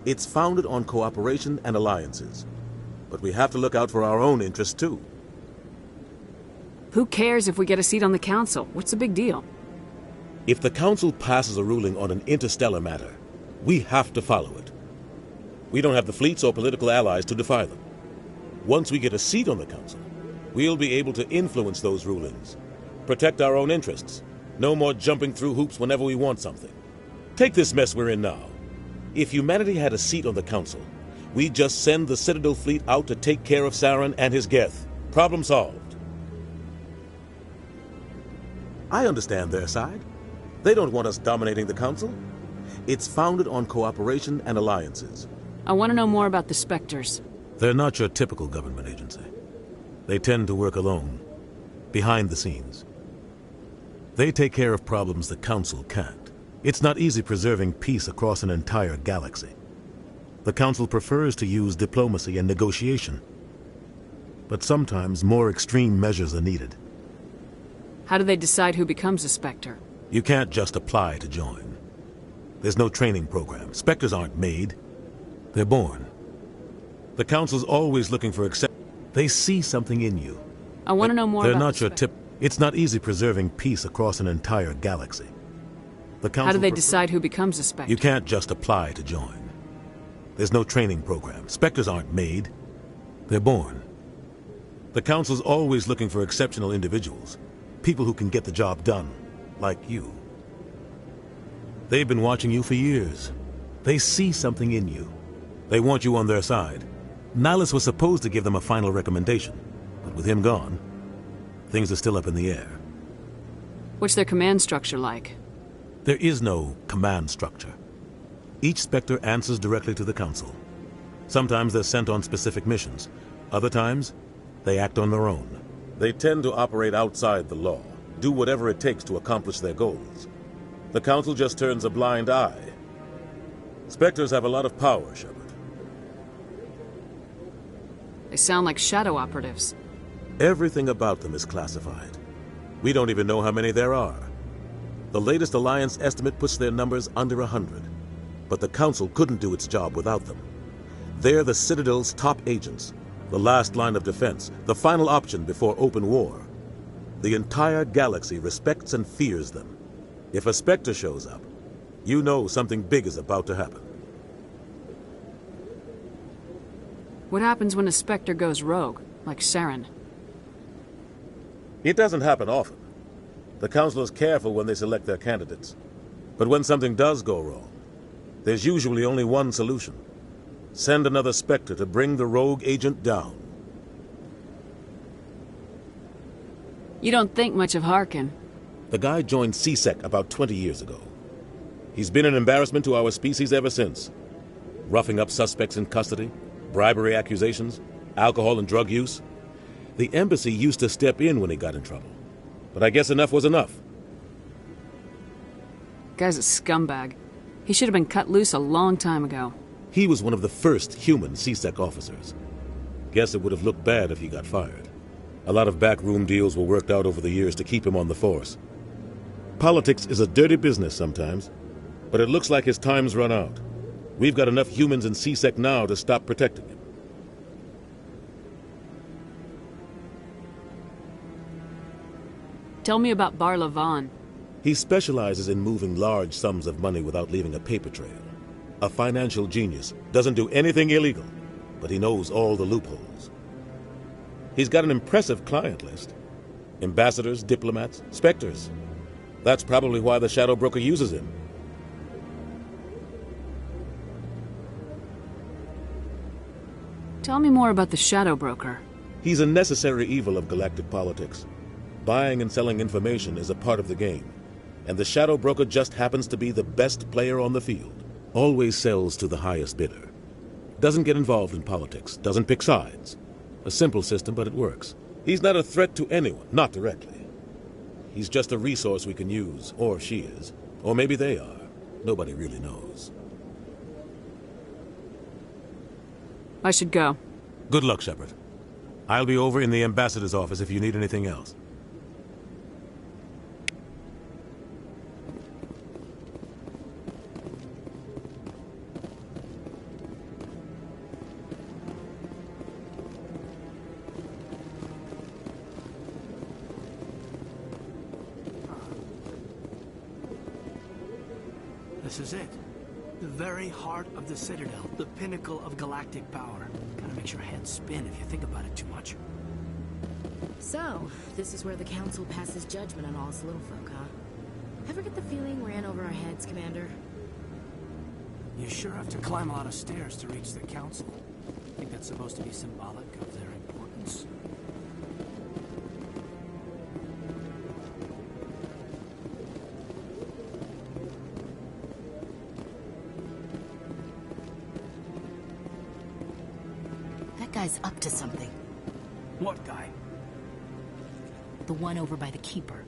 It's founded on cooperation and alliances. But we have to look out for our own interests, too. Who cares if we get a seat on the Council? What's the big deal? If the Council passes a ruling on an interstellar matter, we have to follow it. We don't have the fleets or political allies to defy them. Once we get a seat on the Council, we'll be able to influence those rulings, protect our own interests. No more jumping through hoops whenever we want something. Take this mess we're in now. If humanity had a seat on the Council, we'd just send the Citadel fleet out to take care of Saren and his Geth. Problem solved. I understand their side. They don't want us dominating the Council. It's founded on cooperation and alliances. I want to know more about the Spectres. They're not your typical government agency. They tend to work alone, behind the scenes. They take care of problems the Council can't. It's not easy preserving peace across an entire galaxy. The Council prefers to use diplomacy and negotiation. But sometimes more extreme measures are needed. How do they decide who becomes a Spectre? You can't just apply to join. There's no training program. Spectres aren't made. They're born. The Council's always looking for They see something in you. I want to know more about the They're not your tip. It's not easy preserving peace across an entire galaxy. The Council How do they decide who becomes a Spectre? You can't just apply to join. There's no training program. Spectres aren't made. They're born. The Council's always looking for exceptional individuals. People who can get the job done. Like you. They've been watching you for years. They see something in you. They want you on their side. Nihilus was supposed to give them a final recommendation, but with him gone, things are still up in the air. What's their command structure like? There is no command structure. Each Spectre answers directly to the Council. Sometimes they're sent on specific missions. Other times, they act on their own. They tend to operate outside the law, do whatever it takes to accomplish their goals. The Council just turns a blind eye. Spectres have a lot of power, Shepard. They sound like shadow operatives. Everything about them is classified. We don't even know how many there are. The latest Alliance estimate puts their numbers under 100. But the Council couldn't do its job without them. They're the Citadel's top agents, the last line of defense, the final option before open war. The entire galaxy respects and fears them. If a Spectre shows up, you know something big is about to happen. What happens when a Spectre goes rogue, like Saren? It doesn't happen often. The Council is careful when they select their candidates. But when something does go wrong, there's usually only one solution. Send another Spectre to bring the rogue agent down. You don't think much of Harkin. The guy joined C-Sec about 20 years ago. He's been an embarrassment to our species ever since. Roughing up suspects in custody, bribery accusations, alcohol and drug use. The embassy used to step in when he got in trouble. But I guess enough was enough. Guy's a scumbag. He should have been cut loose a long time ago. He was one of the first human C-Sec officers. Guess it would have looked bad if he got fired. A lot of backroom deals were worked out over the years to keep him on the force. Politics is a dirty business sometimes, but it looks like his time's run out. We've got enough humans in C-Sec now to stop protecting him. Tell me about Barla Vaughn. He specializes in moving large sums of money without leaving a paper trail. A financial genius, doesn't do anything illegal, but he knows all the loopholes. He's got an impressive client list. Ambassadors, diplomats, specters. That's probably why the Shadow Broker uses him. Tell me more about the Shadow Broker. He's a necessary evil of galactic politics. Buying and selling information is a part of the game, and the Shadow Broker just happens to be the best player on the field. Always sells to the highest bidder. Doesn't get involved in politics, doesn't pick sides. A simple system, but it works. He's not a threat to anyone, not directly. He's just a resource we can use, or she is. Or maybe they are. Nobody really knows. I should go. Good luck, Shepard. I'll be over in the ambassador's office if you need anything else. This is it. The very heart of the Citadel, the pinnacle of galactic power. Kinda makes your head spin if you think about it too much. So, this is where the Council passes judgment on all us little folk, huh? Ever get the feeling we're in over our heads, Commander? You sure have to climb a lot of stairs to reach the Council. Think that's supposed to be symbolic of their importance? That guy's up to something. What guy? The one over by the Keeper.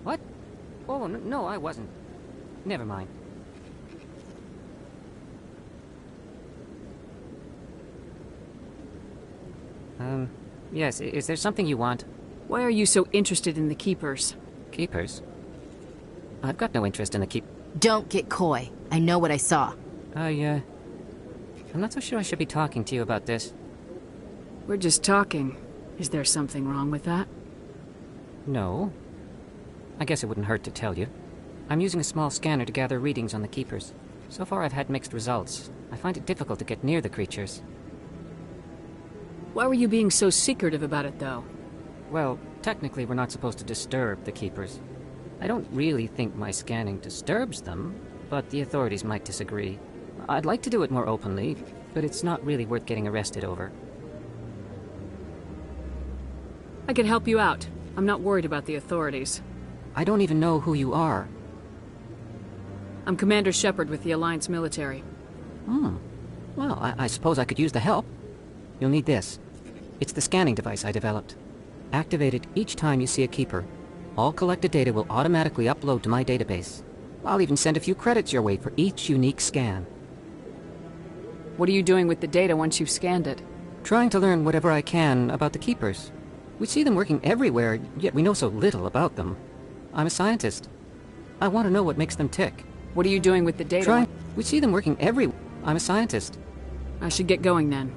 What? Oh, no, I wasn't. Never mind. Yes, is there something you want? Why are you so interested in the Keepers? Keepers? I've got no interest in the Don't get coy. I know what I saw. I'm not so sure I should be talking to you about this. We're just talking. Is there something wrong with that? No. I guess it wouldn't hurt to tell you. I'm using a small scanner to gather readings on the Keepers. So far I've had mixed results. I find it difficult to get near the creatures. Why were you being so secretive about it, though? Well, technically we're not supposed to disturb the Keepers. I don't really think my scanning disturbs them, but the authorities might disagree. I'd like to do it more openly, but it's not really worth getting arrested over. I can help you out. I'm not worried about the authorities. I don't even know who you are. I'm Commander Shepard with the Alliance military. Well, I suppose I could use the help. You'll need this. It's the scanning device I developed. Activate it each time you see a Keeper. All collected data will automatically upload to my database. I'll even send a few credits your way for each unique scan. What are you doing with the data once you've scanned it? Trying to learn whatever I can about the Keepers. We see them working everywhere, yet we know so little about them. I'm a scientist. I want to know what makes them tick. What are you doing with the data? We see them working everywhere. I'm a scientist. I should get going then.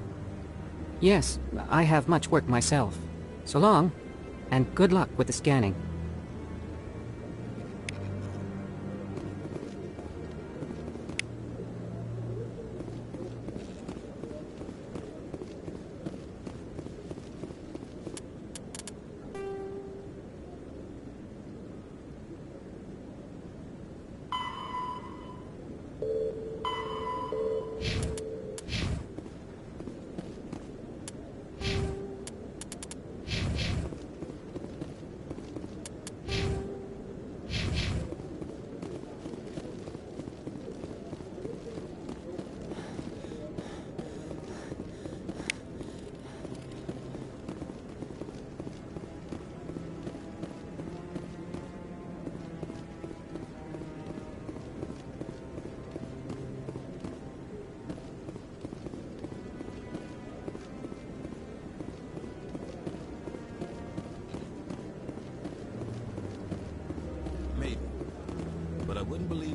Yes, I have much work myself. So long, and good luck with the scanning.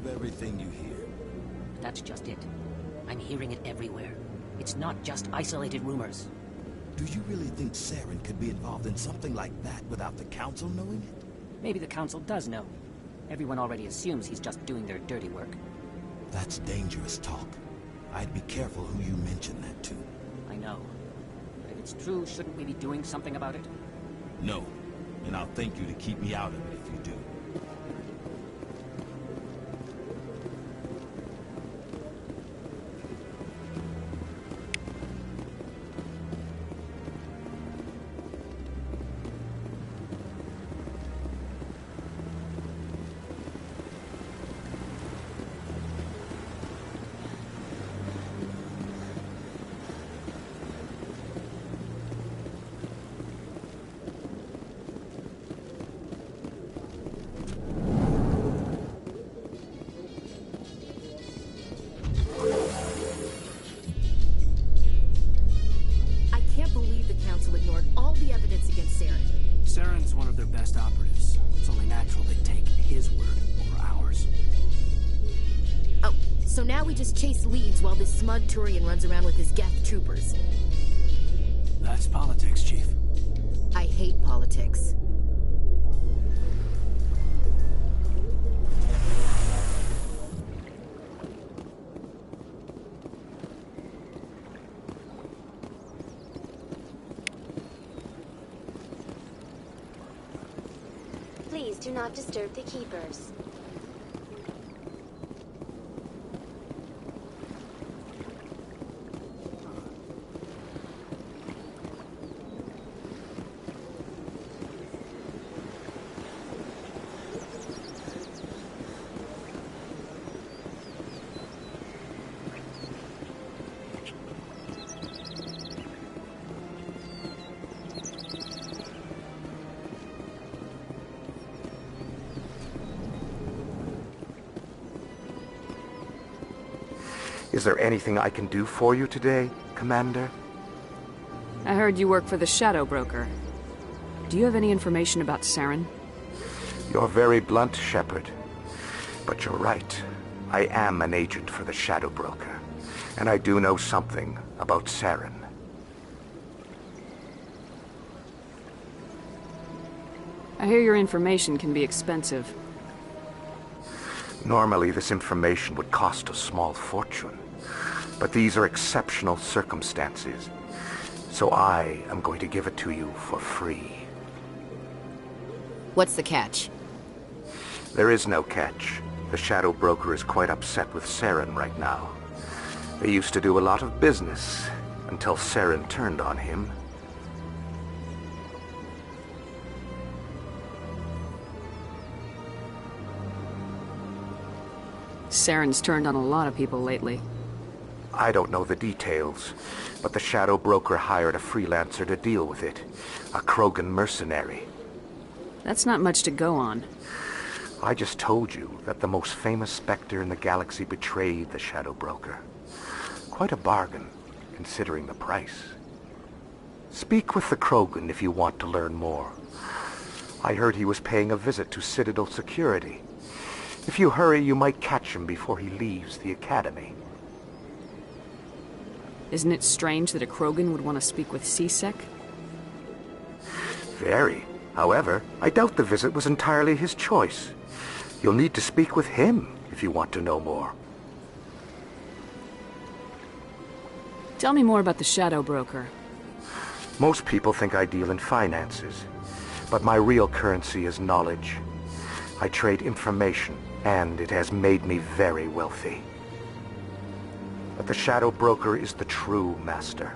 believe everything you hear. That's just it. I'm hearing it everywhere. It's not just isolated rumors. Do you really think Saren could be involved in something like that without the Council knowing it? Maybe the Council does know. Everyone already assumes he's just doing their dirty work. That's dangerous talk. I'd be careful who you mention that to. I know. But if it's true, shouldn't we be doing something about it? No. And I'll thank you to keep me out of it if you do. Saren's one of their best operatives. It's only natural they take his word over ours. Oh, so now we just chase leads while this smug Turian runs around with his Geth troopers. That's politics, Chief. I hate politics. Please do not disturb the keepers. Is there anything I can do for you today, Commander? I heard you work for the Shadow Broker. Do you have any information about Saren? You're very blunt, Shepard. But you're right. I am an agent for the Shadow Broker. And I do know something about Saren. I hear your information can be expensive. Normally, this information would cost a small fortune. But these are exceptional circumstances. So I am going to give it to you for free. What's the catch? There is no catch. The Shadow Broker is quite upset with Saren right now. They used to do a lot of business until Saren turned on him. Saren's turned on a lot of people lately. I don't know the details, but the Shadow Broker hired a freelancer to deal with it. A Krogan mercenary. That's not much to go on. I just told you that the most famous Spectre in the galaxy betrayed the Shadow Broker. Quite a bargain, considering the price. Speak with the Krogan if you want to learn more. I heard he was paying a visit to Citadel security. If you hurry, you might catch him before he leaves the Academy. Isn't it strange that a Krogan would want to speak with C-Sec? Very. However, I doubt the visit was entirely his choice. You'll need to speak with him if you want to know more. Tell me more about the Shadow Broker. Most people think I deal in finances, but my real currency is knowledge. I trade information, and it has made me very wealthy. But the Shadow Broker is the true master.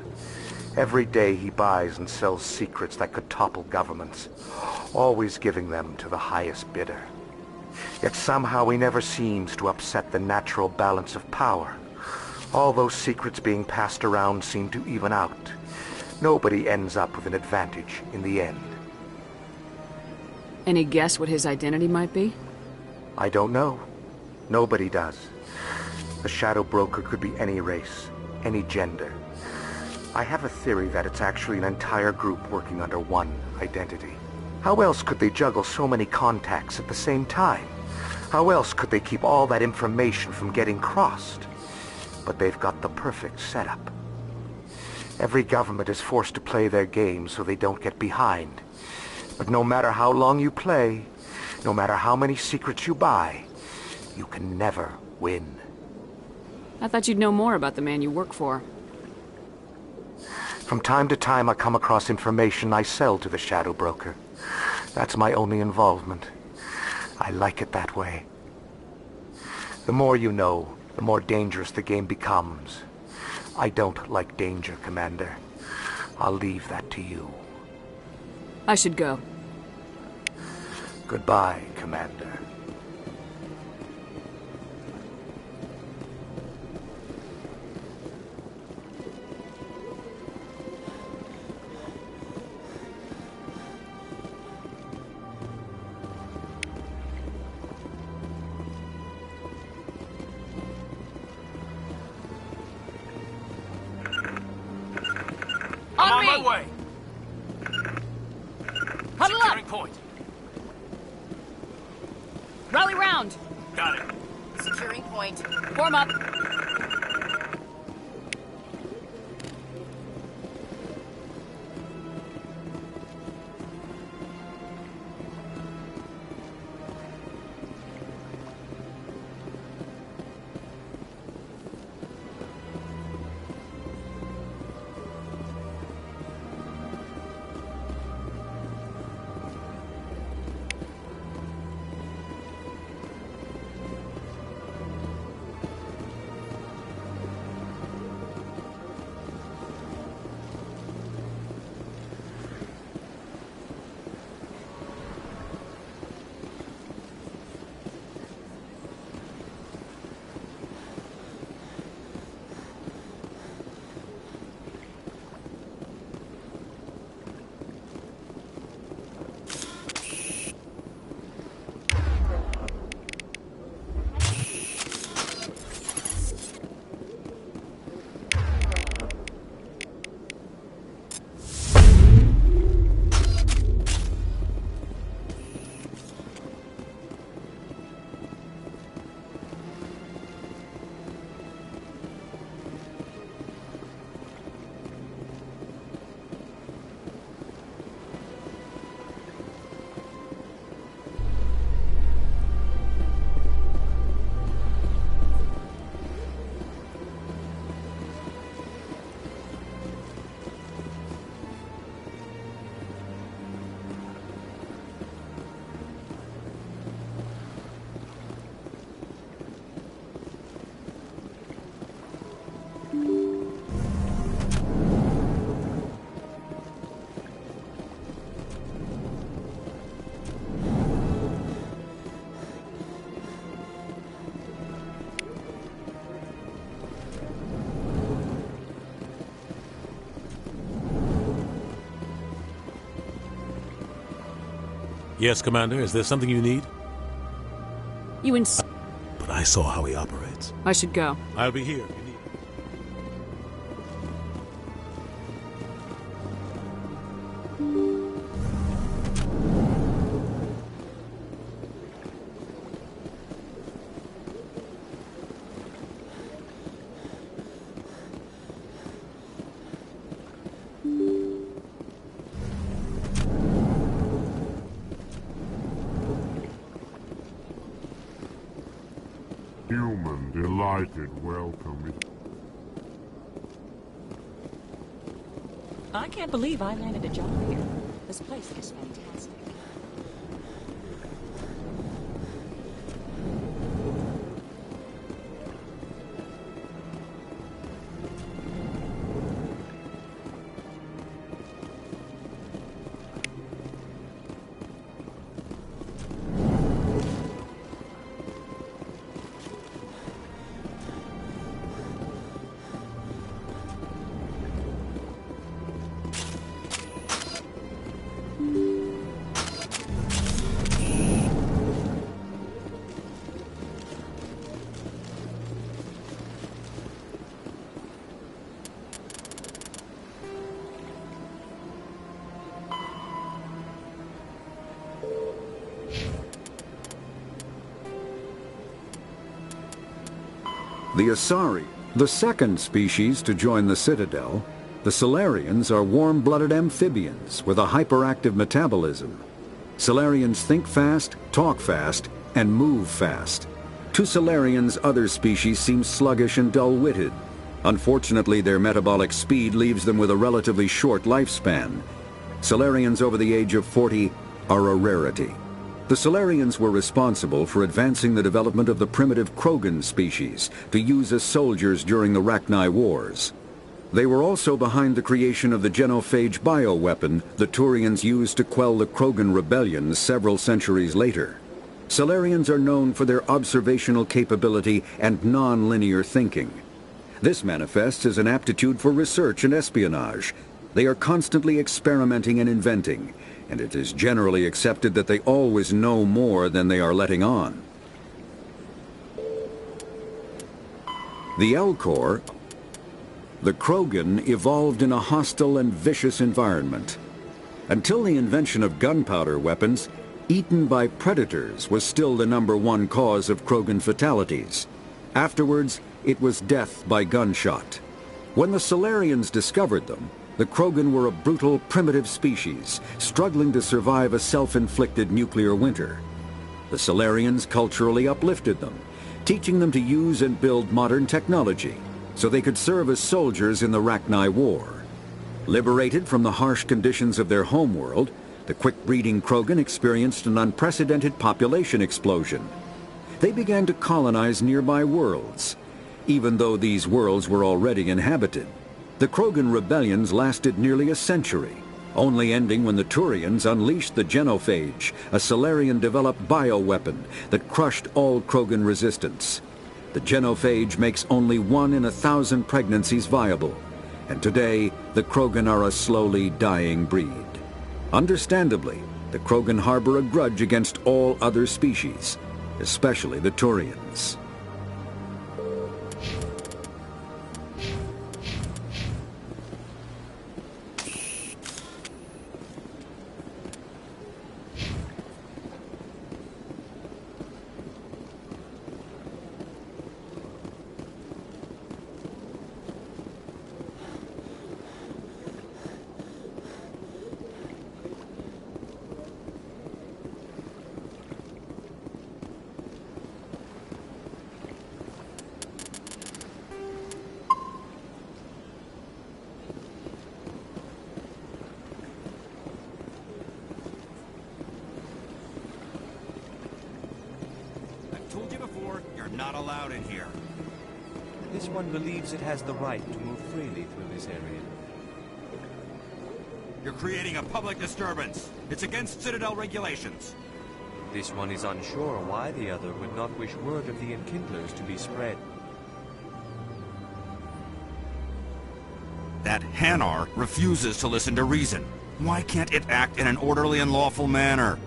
Every day he buys and sells secrets that could topple governments, always giving them to the highest bidder. Yet somehow he never seems to upset the natural balance of power. All those secrets being passed around seem to even out. Nobody ends up with an advantage in the end. Any guess what his identity might be? I don't know. Nobody does. The Shadow Broker could be any race, any gender. I have a theory that it's actually an entire group working under one identity. How else could they juggle so many contacts at the same time? How else could they keep all that information from getting crossed? But they've got the perfect setup. Every government is forced to play their game so they don't get behind. But no matter how long you play, no matter how many secrets you buy, you can never win. I thought you'd know more about the man you work for. From time to time I come across information I sell to the Shadow Broker. That's my only involvement. I like it that way. The more you know, the more dangerous the game becomes. I don't like danger, Commander. I'll leave that to you. I should go. Goodbye, Commander. On my way. Huddle Securing up! point. Rally round! Got it. Securing point. Form up! Yes, Commander. Is there something you need? You But I saw how he operates. I should go. I'll be here. Human delighted welcome. I can't believe I landed a job here. This place is fantastic. The Asari, the second species to join the Citadel, the Salarians are warm-blooded amphibians with a hyperactive metabolism. Salarians think fast, talk fast, and move fast. To Salarians, other species seem sluggish and dull-witted. Unfortunately, their metabolic speed leaves them with a relatively short lifespan. Salarians over the age of 40 are a rarity. The Salarians were responsible for advancing the development of the primitive Krogan species to use as soldiers during the Rachni Wars. They were also behind the creation of the genophage bioweapon the Turians used to quell the Krogan rebellions several centuries later. Salarians are known for their observational capability and non-linear thinking. This manifests as an aptitude for research and espionage. They are constantly experimenting and inventing, and it is generally accepted that they always know more than they are letting on. The Elcor, the Krogan, evolved in a hostile and vicious environment. Until the invention of gunpowder weapons, eaten by predators was still the #1 cause of Krogan fatalities. Afterwards, it was death by gunshot. When the Salarians discovered them, the Krogan were a brutal, primitive species, struggling to survive a self-inflicted nuclear winter. The Salarians culturally uplifted them, teaching them to use and build modern technology, so they could serve as soldiers in the Rachni War. Liberated from the harsh conditions of their homeworld, the quick-breeding Krogan experienced an unprecedented population explosion. They began to colonize nearby worlds, even though these worlds were already inhabited. The Krogan rebellions lasted nearly a century, only ending when the Turians unleashed the genophage, a Salarian-developed bioweapon that crushed all Krogan resistance. The genophage makes only 1 in 1,000 pregnancies viable, and today the Krogan are a slowly dying breed. Understandably, the Krogan harbor a grudge against all other species, especially the Turians. Not allowed in here. This one believes it has the right to move freely through this area. You're creating a public disturbance. It's against Citadel regulations. This one is unsure why the other would not wish word of the Enkindlers to be spread. That Hanar refuses to listen to reason. Why can't it act in an orderly and lawful manner?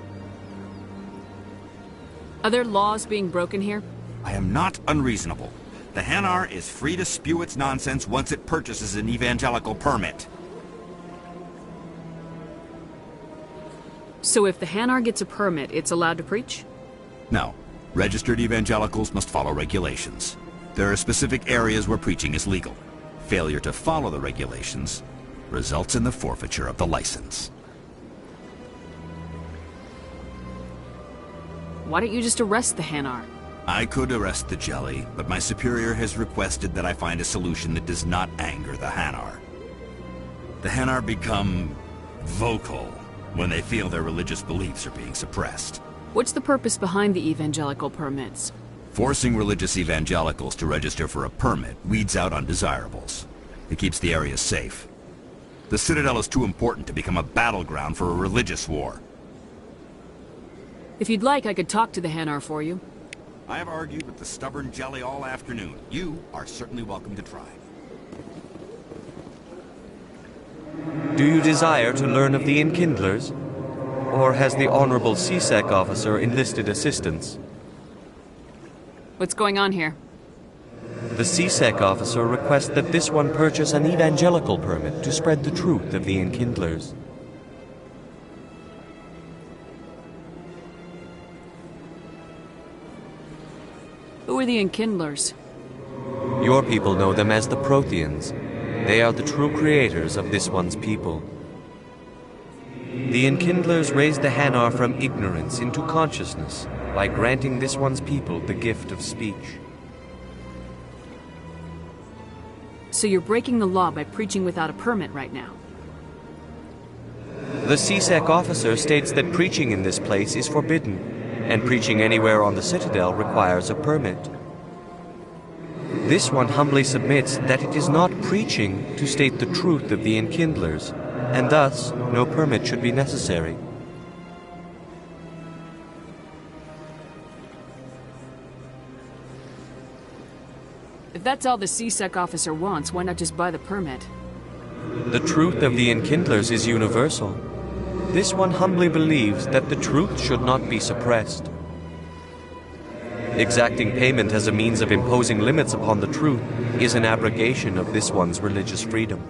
Are there laws being broken here? I am not unreasonable. The Hanar is free to spew its nonsense once it purchases an evangelical permit. So if the Hanar gets a permit, it's allowed to preach? No. Registered evangelicals must follow regulations. There are specific areas where preaching is legal. Failure to follow the regulations results in the forfeiture of the license. Why don't you just arrest the Hanar? I could arrest the Jelly, but my superior has requested that I find a solution that does not anger the Hanar. The Hanar become vocal when they feel their religious beliefs are being suppressed. What's the purpose behind the evangelical permits? Forcing religious evangelicals to register for a permit weeds out undesirables. It keeps the area safe. The Citadel is too important to become a battleground for a religious war. If you'd like, I could talk to the Hanar for you. I have argued with the stubborn Jelly all afternoon. You are certainly welcome to try. Do you desire to learn of the Enkindlers? Or has the Honorable CSEC officer enlisted assistance? What's going on here? The CSEC officer requests that this one purchase an evangelical permit to spread the truth of the Enkindlers. Who are the Enkindlers? Your people know them as the Protheans. They are the true creators of this one's people. The Enkindlers raised the Hanar from ignorance into consciousness by granting this one's people the gift of speech. So you're breaking the law by preaching without a permit right now. The CSEC officer states that preaching in this place is forbidden, and preaching anywhere on the Citadel requires a permit. This one humbly submits that it is not preaching to state the truth of the Enkindlers, and thus no permit should be necessary. If that's all the CSEC officer wants, why not just buy the permit? The truth of the Enkindlers is universal. This one humbly believes that the truth should not be suppressed. Exacting payment as a means of imposing limits upon the truth is an abrogation of this one's religious freedom.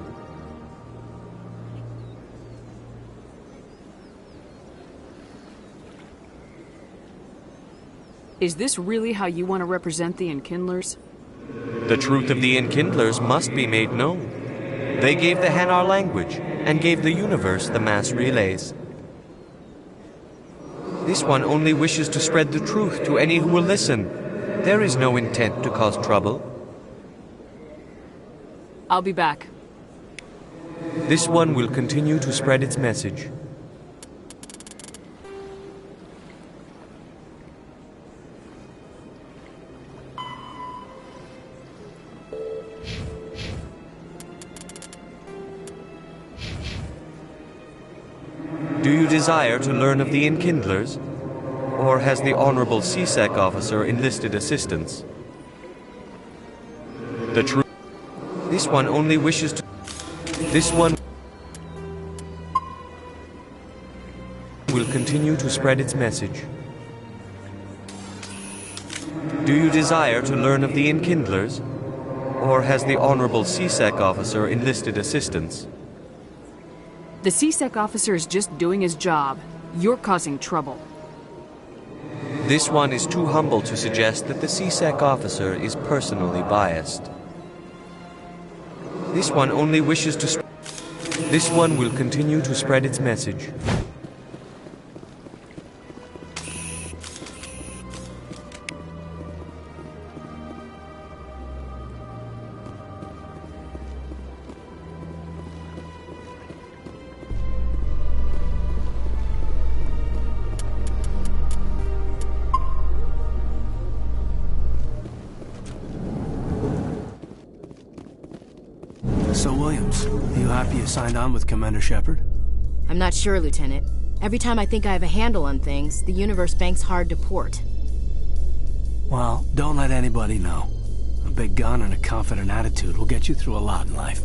Is this really how you want to represent the Enkindlers? The truth of the Enkindlers must be made known. They gave the Hanar language, and gave the universe the mass relays. This one only wishes to spread the truth to any who will listen. There is no intent to cause trouble. I'll be back. This one will continue to spread its message. Do you desire to learn of the Enkindlers? Or has the Honorable CSEC officer enlisted assistance? The truth. This one only wishes to... This one will continue to spread its message. Do you desire to learn of the Enkindlers? Or has the Honorable CSEC officer enlisted assistance? The CSEC officer is just doing his job. You're causing trouble. This one is too humble to suggest that the CSEC officer is personally biased. This one only wishes to... This one will continue to spread its message. So, Williams, you happy you signed on with Commander Shepard? I'm not sure, Lieutenant. Every time I think I have a handle on things, the universe banks hard to port. Well, don't let anybody know. A big gun and a confident attitude will get you through a lot in life.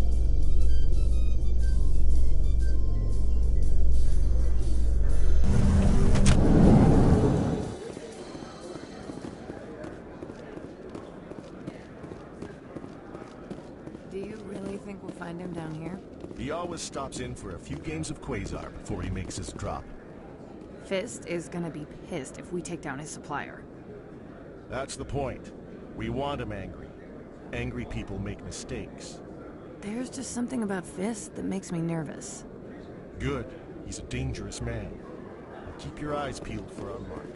Do you really think we'll find him down here? He always stops in for a few games of Quasar before he makes his drop. Fist is gonna be pissed if we take down his supplier. That's the point. We want him angry. Angry people make mistakes. There's just something about Fist that makes me nervous. Good. He's a dangerous man. Keep your eyes peeled for our mark.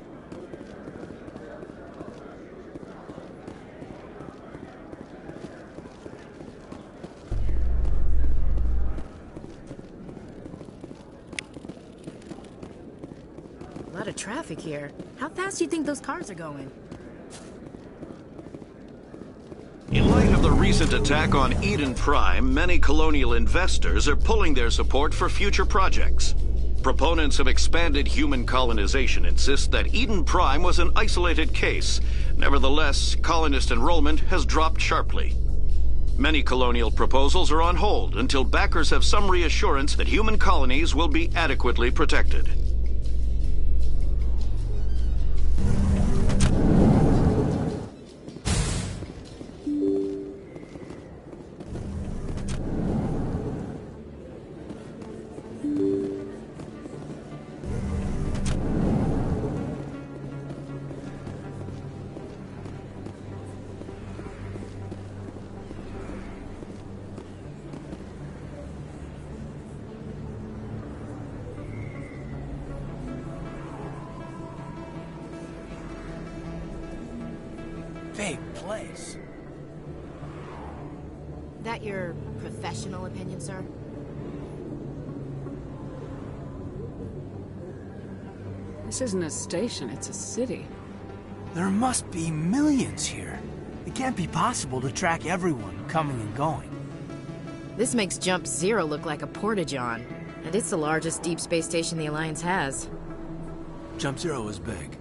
A lot of traffic here. How fast do you think those cars are going? In light of the recent attack on Eden Prime, many colonial investors are pulling their support for future projects. Proponents of expanded human colonization insist that Eden Prime was an isolated case. Nevertheless, colonist enrollment has dropped sharply. Many colonial proposals are on hold until backers have some reassurance that human colonies will be adequately protected. big place. That your professional opinion, sir? This isn't a station, it's a city. There must be millions here. It can't be possible to track everyone coming and going. This makes Jump Zero look like a porta-john, and it's the largest deep space station the Alliance has. Jump Zero is big,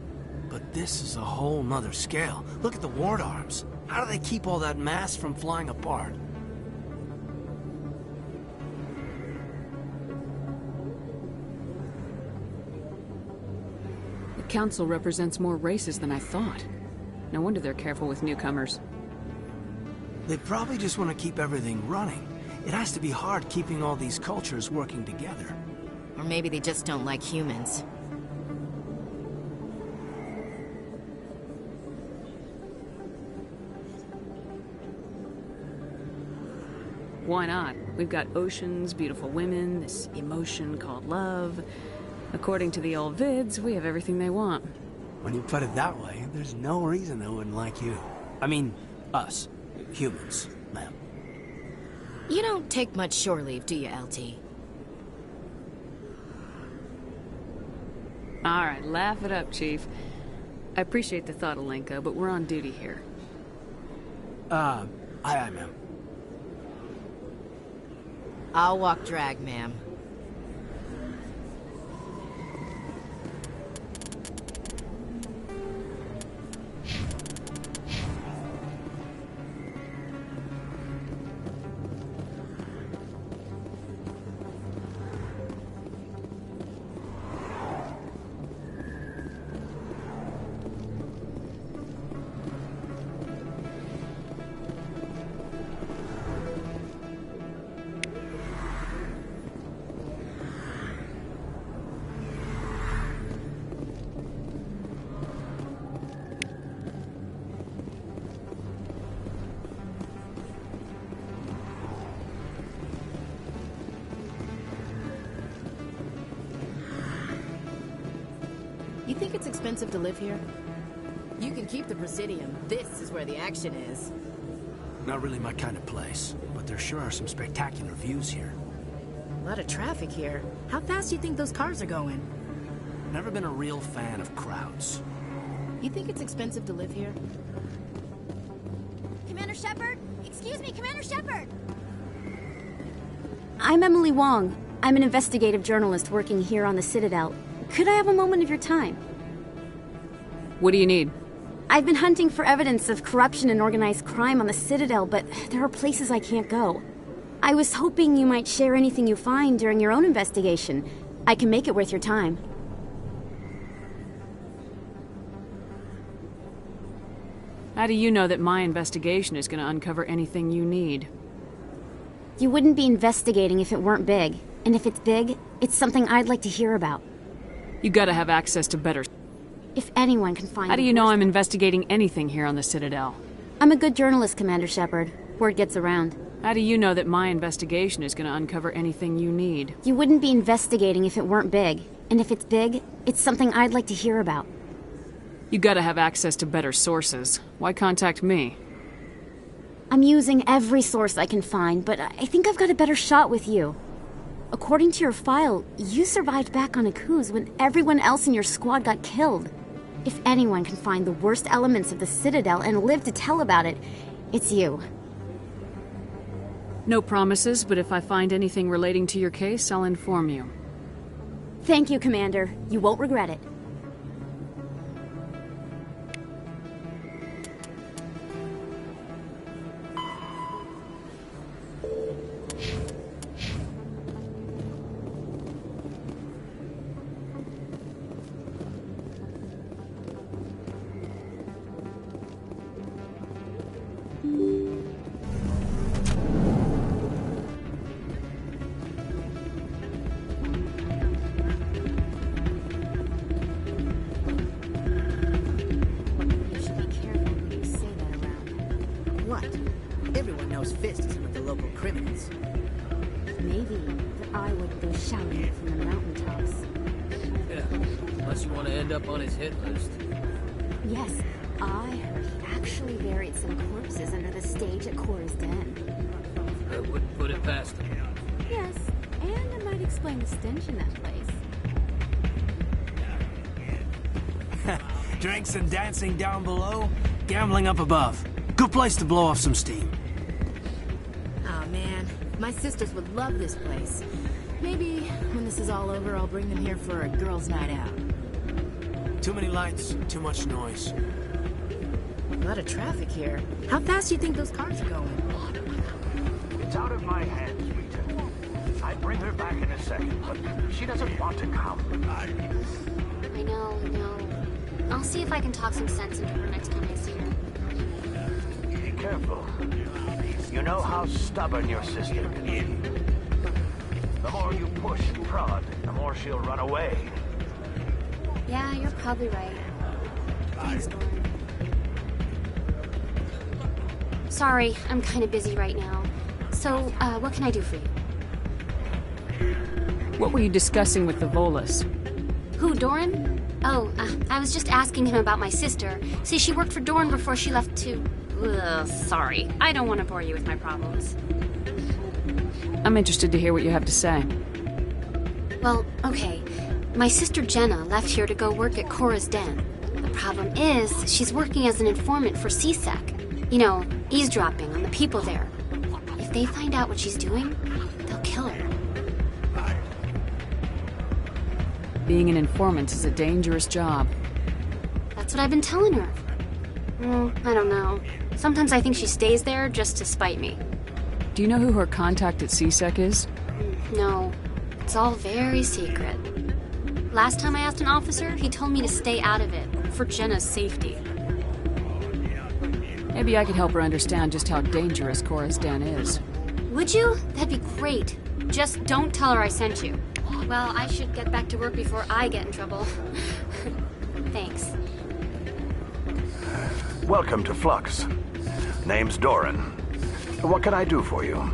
but this is a whole nother scale. Look at the ward arms. How do they keep all that mass from flying apart? The Council represents more races than I thought. No wonder they're careful with newcomers. They probably just want to keep everything running. It has to be hard keeping all these cultures working together. Or maybe they just don't like humans. Why not? We've got oceans, beautiful women, this emotion called love. According to the old vids, we have everything they want. When you put it that way, there's no reason they wouldn't like you. I mean, us. Humans, ma'am. You don't take much shore leave, do you, LT? Alright, laugh it up, Chief. I appreciate the thought, Alenka, but we're on duty here. Aye, ma'am. I'll walk drag, ma'am. You think it's expensive to live here? You can keep the Presidium. This is where the action is. Not really my kind of place, but there sure are some spectacular views here. A lot of traffic here. How fast do you think those cars are going? Never been a real fan of crowds. You think it's expensive to live here? Commander Shepard? Excuse me, Commander Shepard! I'm Emily Wong. I'm an investigative journalist working here on the Citadel. Could I have a moment of your time? What do you need? I've been hunting for evidence of corruption and organized crime on the Citadel, but there are places I can't go. I was hoping you might share anything you find during your own investigation. I can make it worth your time. How do you know that my investigation is going to uncover anything you need? You wouldn't be investigating if it weren't big. And if it's big, it's something I'd like to hear about. You gotta have access to better... If anyone can find... How do you know I'm investigating anything here on the Citadel? I'm a good journalist, Commander Shepard. Word gets around. How do you know that my investigation is gonna uncover anything you need? You wouldn't be investigating if it weren't big. And if it's big, it's something I'd like to hear about. You gotta have access to better sources. Why contact me? I'm using every source I can find, but I think I've got a better shot with you. According to your file, you survived back on Akuz when everyone else in your squad got killed. If anyone can find the worst elements of the Citadel and live to tell about it, it's you. No promises, but if I find anything relating to your case, I'll inform you. Thank you, Commander. You won't regret it. Yes, I heard he actually buried some corpses under the stage at Cora's Den. I wouldn't put it past him. Yes, and it might explain the stench in that place. Drinks and dancing down below, gambling up above. Good place to blow off some steam. Oh man, my sisters would love this place. Maybe when this is all over, I'll bring them here for a girls' night out. Too many lights, too much noise. A lot of traffic here. How fast do you think those cars are going? It's out of my hands, Rita. I'd bring her back in a second, but she doesn't want to come. I know. I'll see if I can talk some sense into her next time I see her. Be careful. You know how stubborn your sister can be. The more you push and prod, the more she'll run away. Yeah, you're probably right. Thanks, Doran. Sorry, I'm kind of busy right now. So, what can I do for you? What were you discussing with the Volus? Who, Doran? Oh, I was just asking him about my sister. See, she worked for Doran before she left to... Ugh, sorry. I don't want to bore you with my problems. I'm interested to hear what you have to say. Well, okay. My sister Jenna left here to go work at Cora's Den. The problem is, she's working as an informant for CSEC. You know, eavesdropping on the people there. If they find out what she's doing, they'll kill her. Being an informant is a dangerous job. That's what I've been telling her. I don't know. Sometimes I think she stays there just to spite me. Do you know who her contact at CSEC is? No. It's all very secret. Last time I asked an officer, he told me to stay out of it, for Jenna's safety. Maybe I could help her understand just how dangerous Cora's Den is. Would you? That'd be great. Just don't tell her I sent you. Well, I should get back to work before I get in trouble. Thanks. Welcome to Flux. Name's Doran. What can I do for you?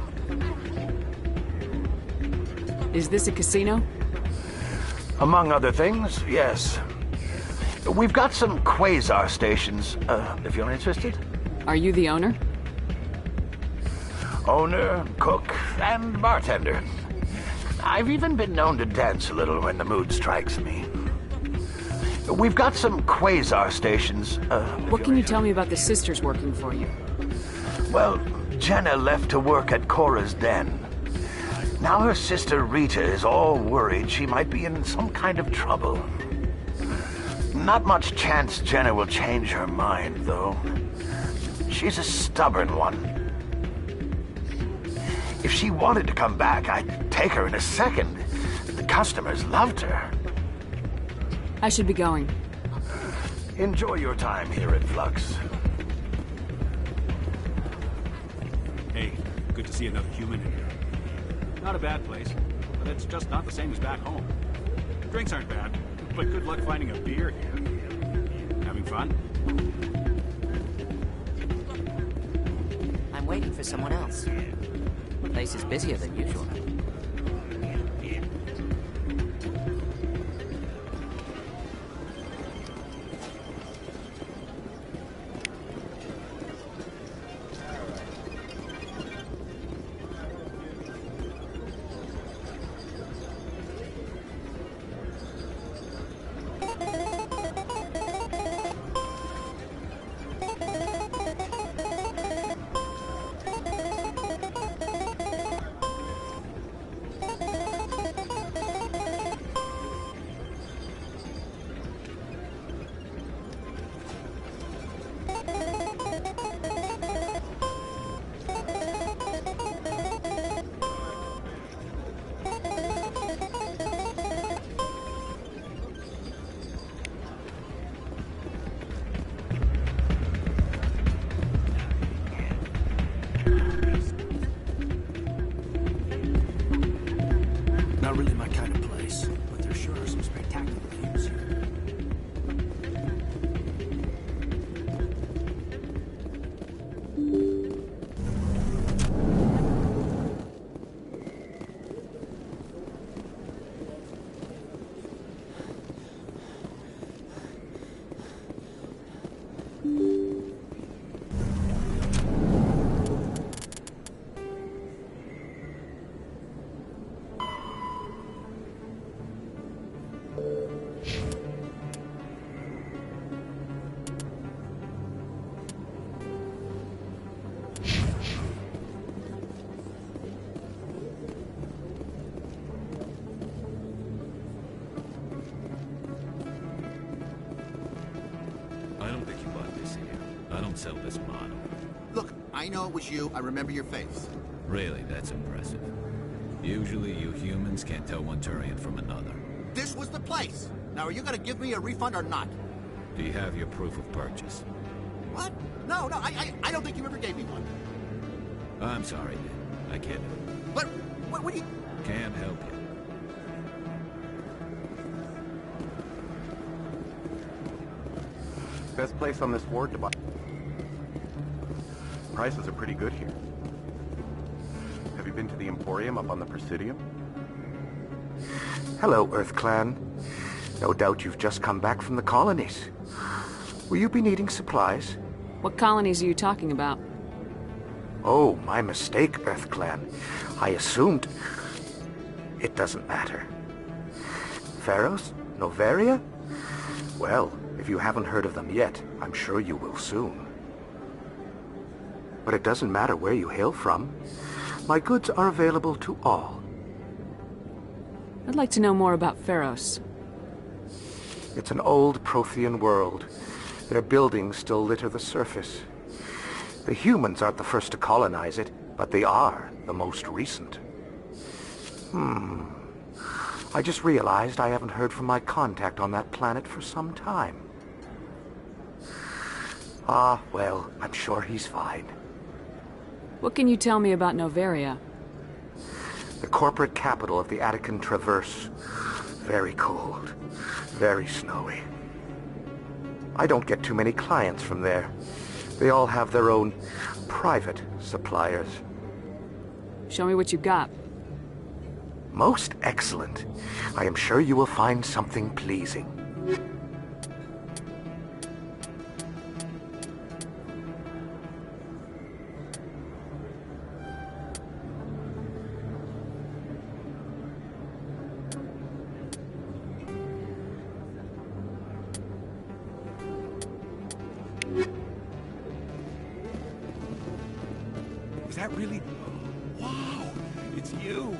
Is this a casino? Among other things, yes. We've got some quasar stations, if you're interested. Are you the owner? Owner, cook, and bartender. I've even been known to dance a little when the mood strikes me. We've got some quasar stations, What can you tell me about the sisters working for you? Well, Jenna left to work at Cora's Den. Now her sister Rita is all worried she might be in some kind of trouble. Not much chance Jenna will change her mind, though. She's a stubborn one. If she wanted to come back, I'd take her in a second. The customers loved her. I should be going. Enjoy your time here at Flux. Hey, good to see another human in here. Not a bad place, but it's just not the same as back home. Drinks aren't bad, but good luck finding a beer here. Having fun? I'm waiting for someone else. The place is busier than usual. don't sell this model. Look, I know it was you. I remember your face. Really, that's impressive. Usually you humans can't tell one Turian from another. This was the place. Now, are you gonna give me a refund or not? Do you have your proof of purchase? What? No, I don't think you ever gave me one. I'm sorry, man. I get it. But, what do you... Can't help you. Best place on this ward to buy. Prices are pretty good here. Have you been to the Emporium up on the Presidium? Hello, Earth Clan. No doubt you've just come back from the colonies. Will you be needing supplies? What colonies are you talking about? Oh, my mistake, Earth Clan. I assumed... It doesn't matter. Pharos? Noveria? Well, if you haven't heard of them yet, I'm sure you will soon. But it doesn't matter where you hail from. My goods are available to all. I'd like to know more about Pharos. It's an old Prothean world. Their buildings still litter the surface. The humans aren't the first to colonize it, but they are the most recent. I just realized I haven't heard from my contact on that planet for some time. Ah, well, I'm sure he's fine. What can you tell me about Noveria? The corporate capital of the Attican Traverse. Very cold. Very snowy. I don't get too many clients from there. They all have their own private suppliers. Show me what you've got. Most excellent. I am sure you will find something pleasing. Is that really... Wow! It's you!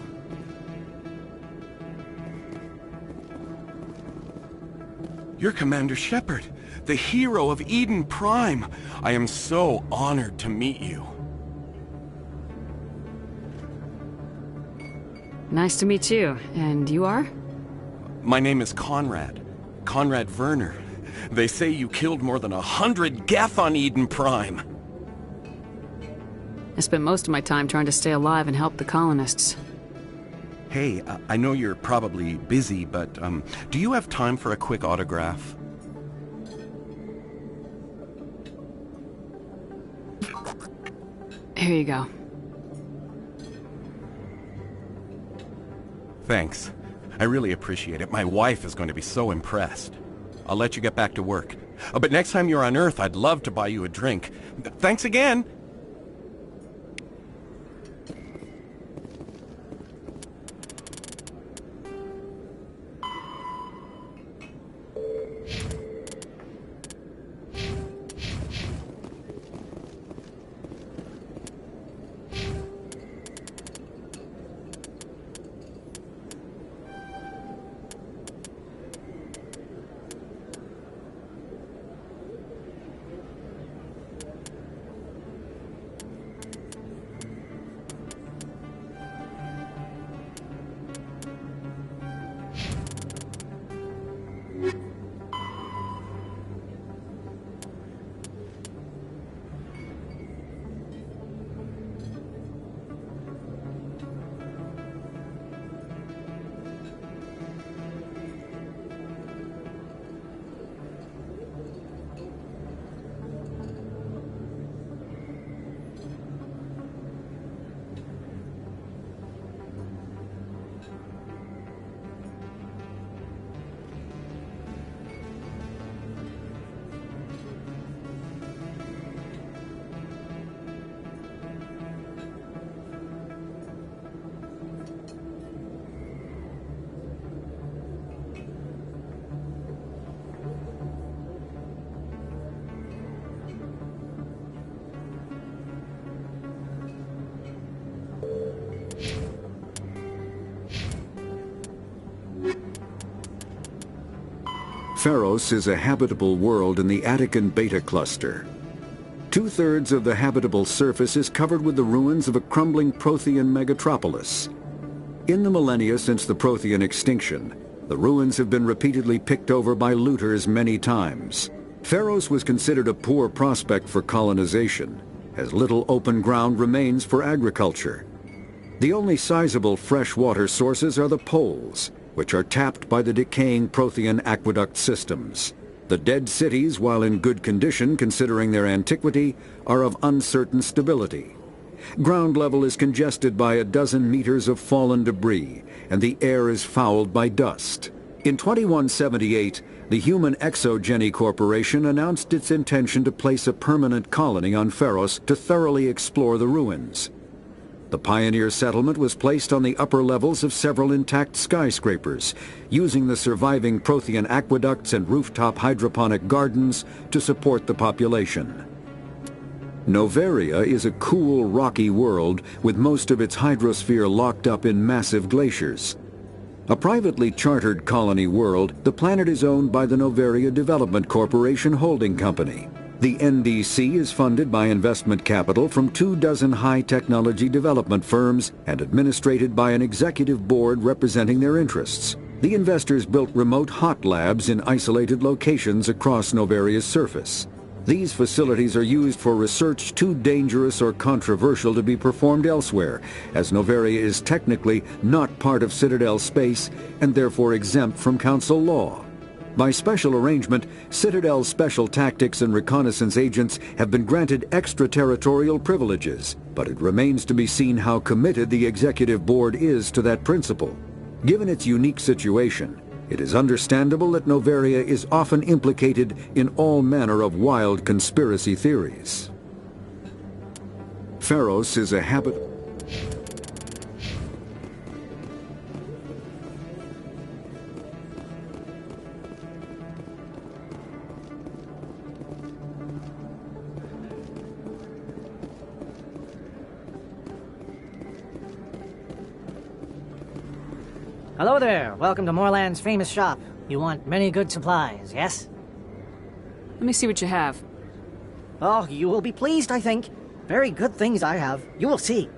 You're Commander Shepard, the hero of Eden Prime. I am so honored to meet you. Nice to meet you. And you are? My name is Conrad. Conrad Werner. They say you killed more than 100 Geth on Eden Prime. I spent most of my time trying to stay alive and help the colonists. Hey, I know you're probably busy, but do you have time for a quick autograph? Here you go. Thanks. I really appreciate it. My wife is going to be so impressed. I'll let you get back to work. But next time you're on Earth, I'd love to buy you a drink. Thanks again! Pharos is a habitable world in the Attican Beta Cluster. 2/3 of the habitable surface is covered with the ruins of a crumbling Prothean megatropolis. In the millennia since the Prothean extinction, the ruins have been repeatedly picked over by looters many times. Pharos was considered a poor prospect for colonization, as little open ground remains for agriculture. The only sizable freshwater sources are the poles, which are tapped by the decaying Prothean aqueduct systems. The dead cities, while in good condition considering their antiquity, are of uncertain stability. Ground level is congested by a dozen meters of fallen debris, and the air is fouled by dust. In 2178, the Human Exogeny Corporation announced its intention to place a permanent colony on Pharos to thoroughly explore the ruins. The pioneer settlement was placed on the upper levels of several intact skyscrapers, using the surviving Prothean aqueducts and rooftop hydroponic gardens to support the population. Noveria is a cool, rocky world with most of its hydrosphere locked up in massive glaciers. A privately chartered colony world, the planet is owned by the Noveria Development Corporation Holding Company. The NDC is funded by investment capital from 24 high-technology development firms and administrated by an executive board representing their interests. The investors built remote hot labs in isolated locations across Noveria's surface. These facilities are used for research too dangerous or controversial to be performed elsewhere, as Noveria is technically not part of Citadel space and therefore exempt from Council law. By special arrangement, Citadel's special tactics and reconnaissance agents have been granted extraterritorial privileges, but it remains to be seen how committed the Executive Board is to that principle. Given its unique situation, it is understandable that Noveria is often implicated in all manner of wild conspiracy theories. Pharos is a habit... Hello there. Welcome to Moorland's famous shop. You want many good supplies, yes? Let me see what you have. Oh, you will be pleased, I think. Very good things I have. You will see.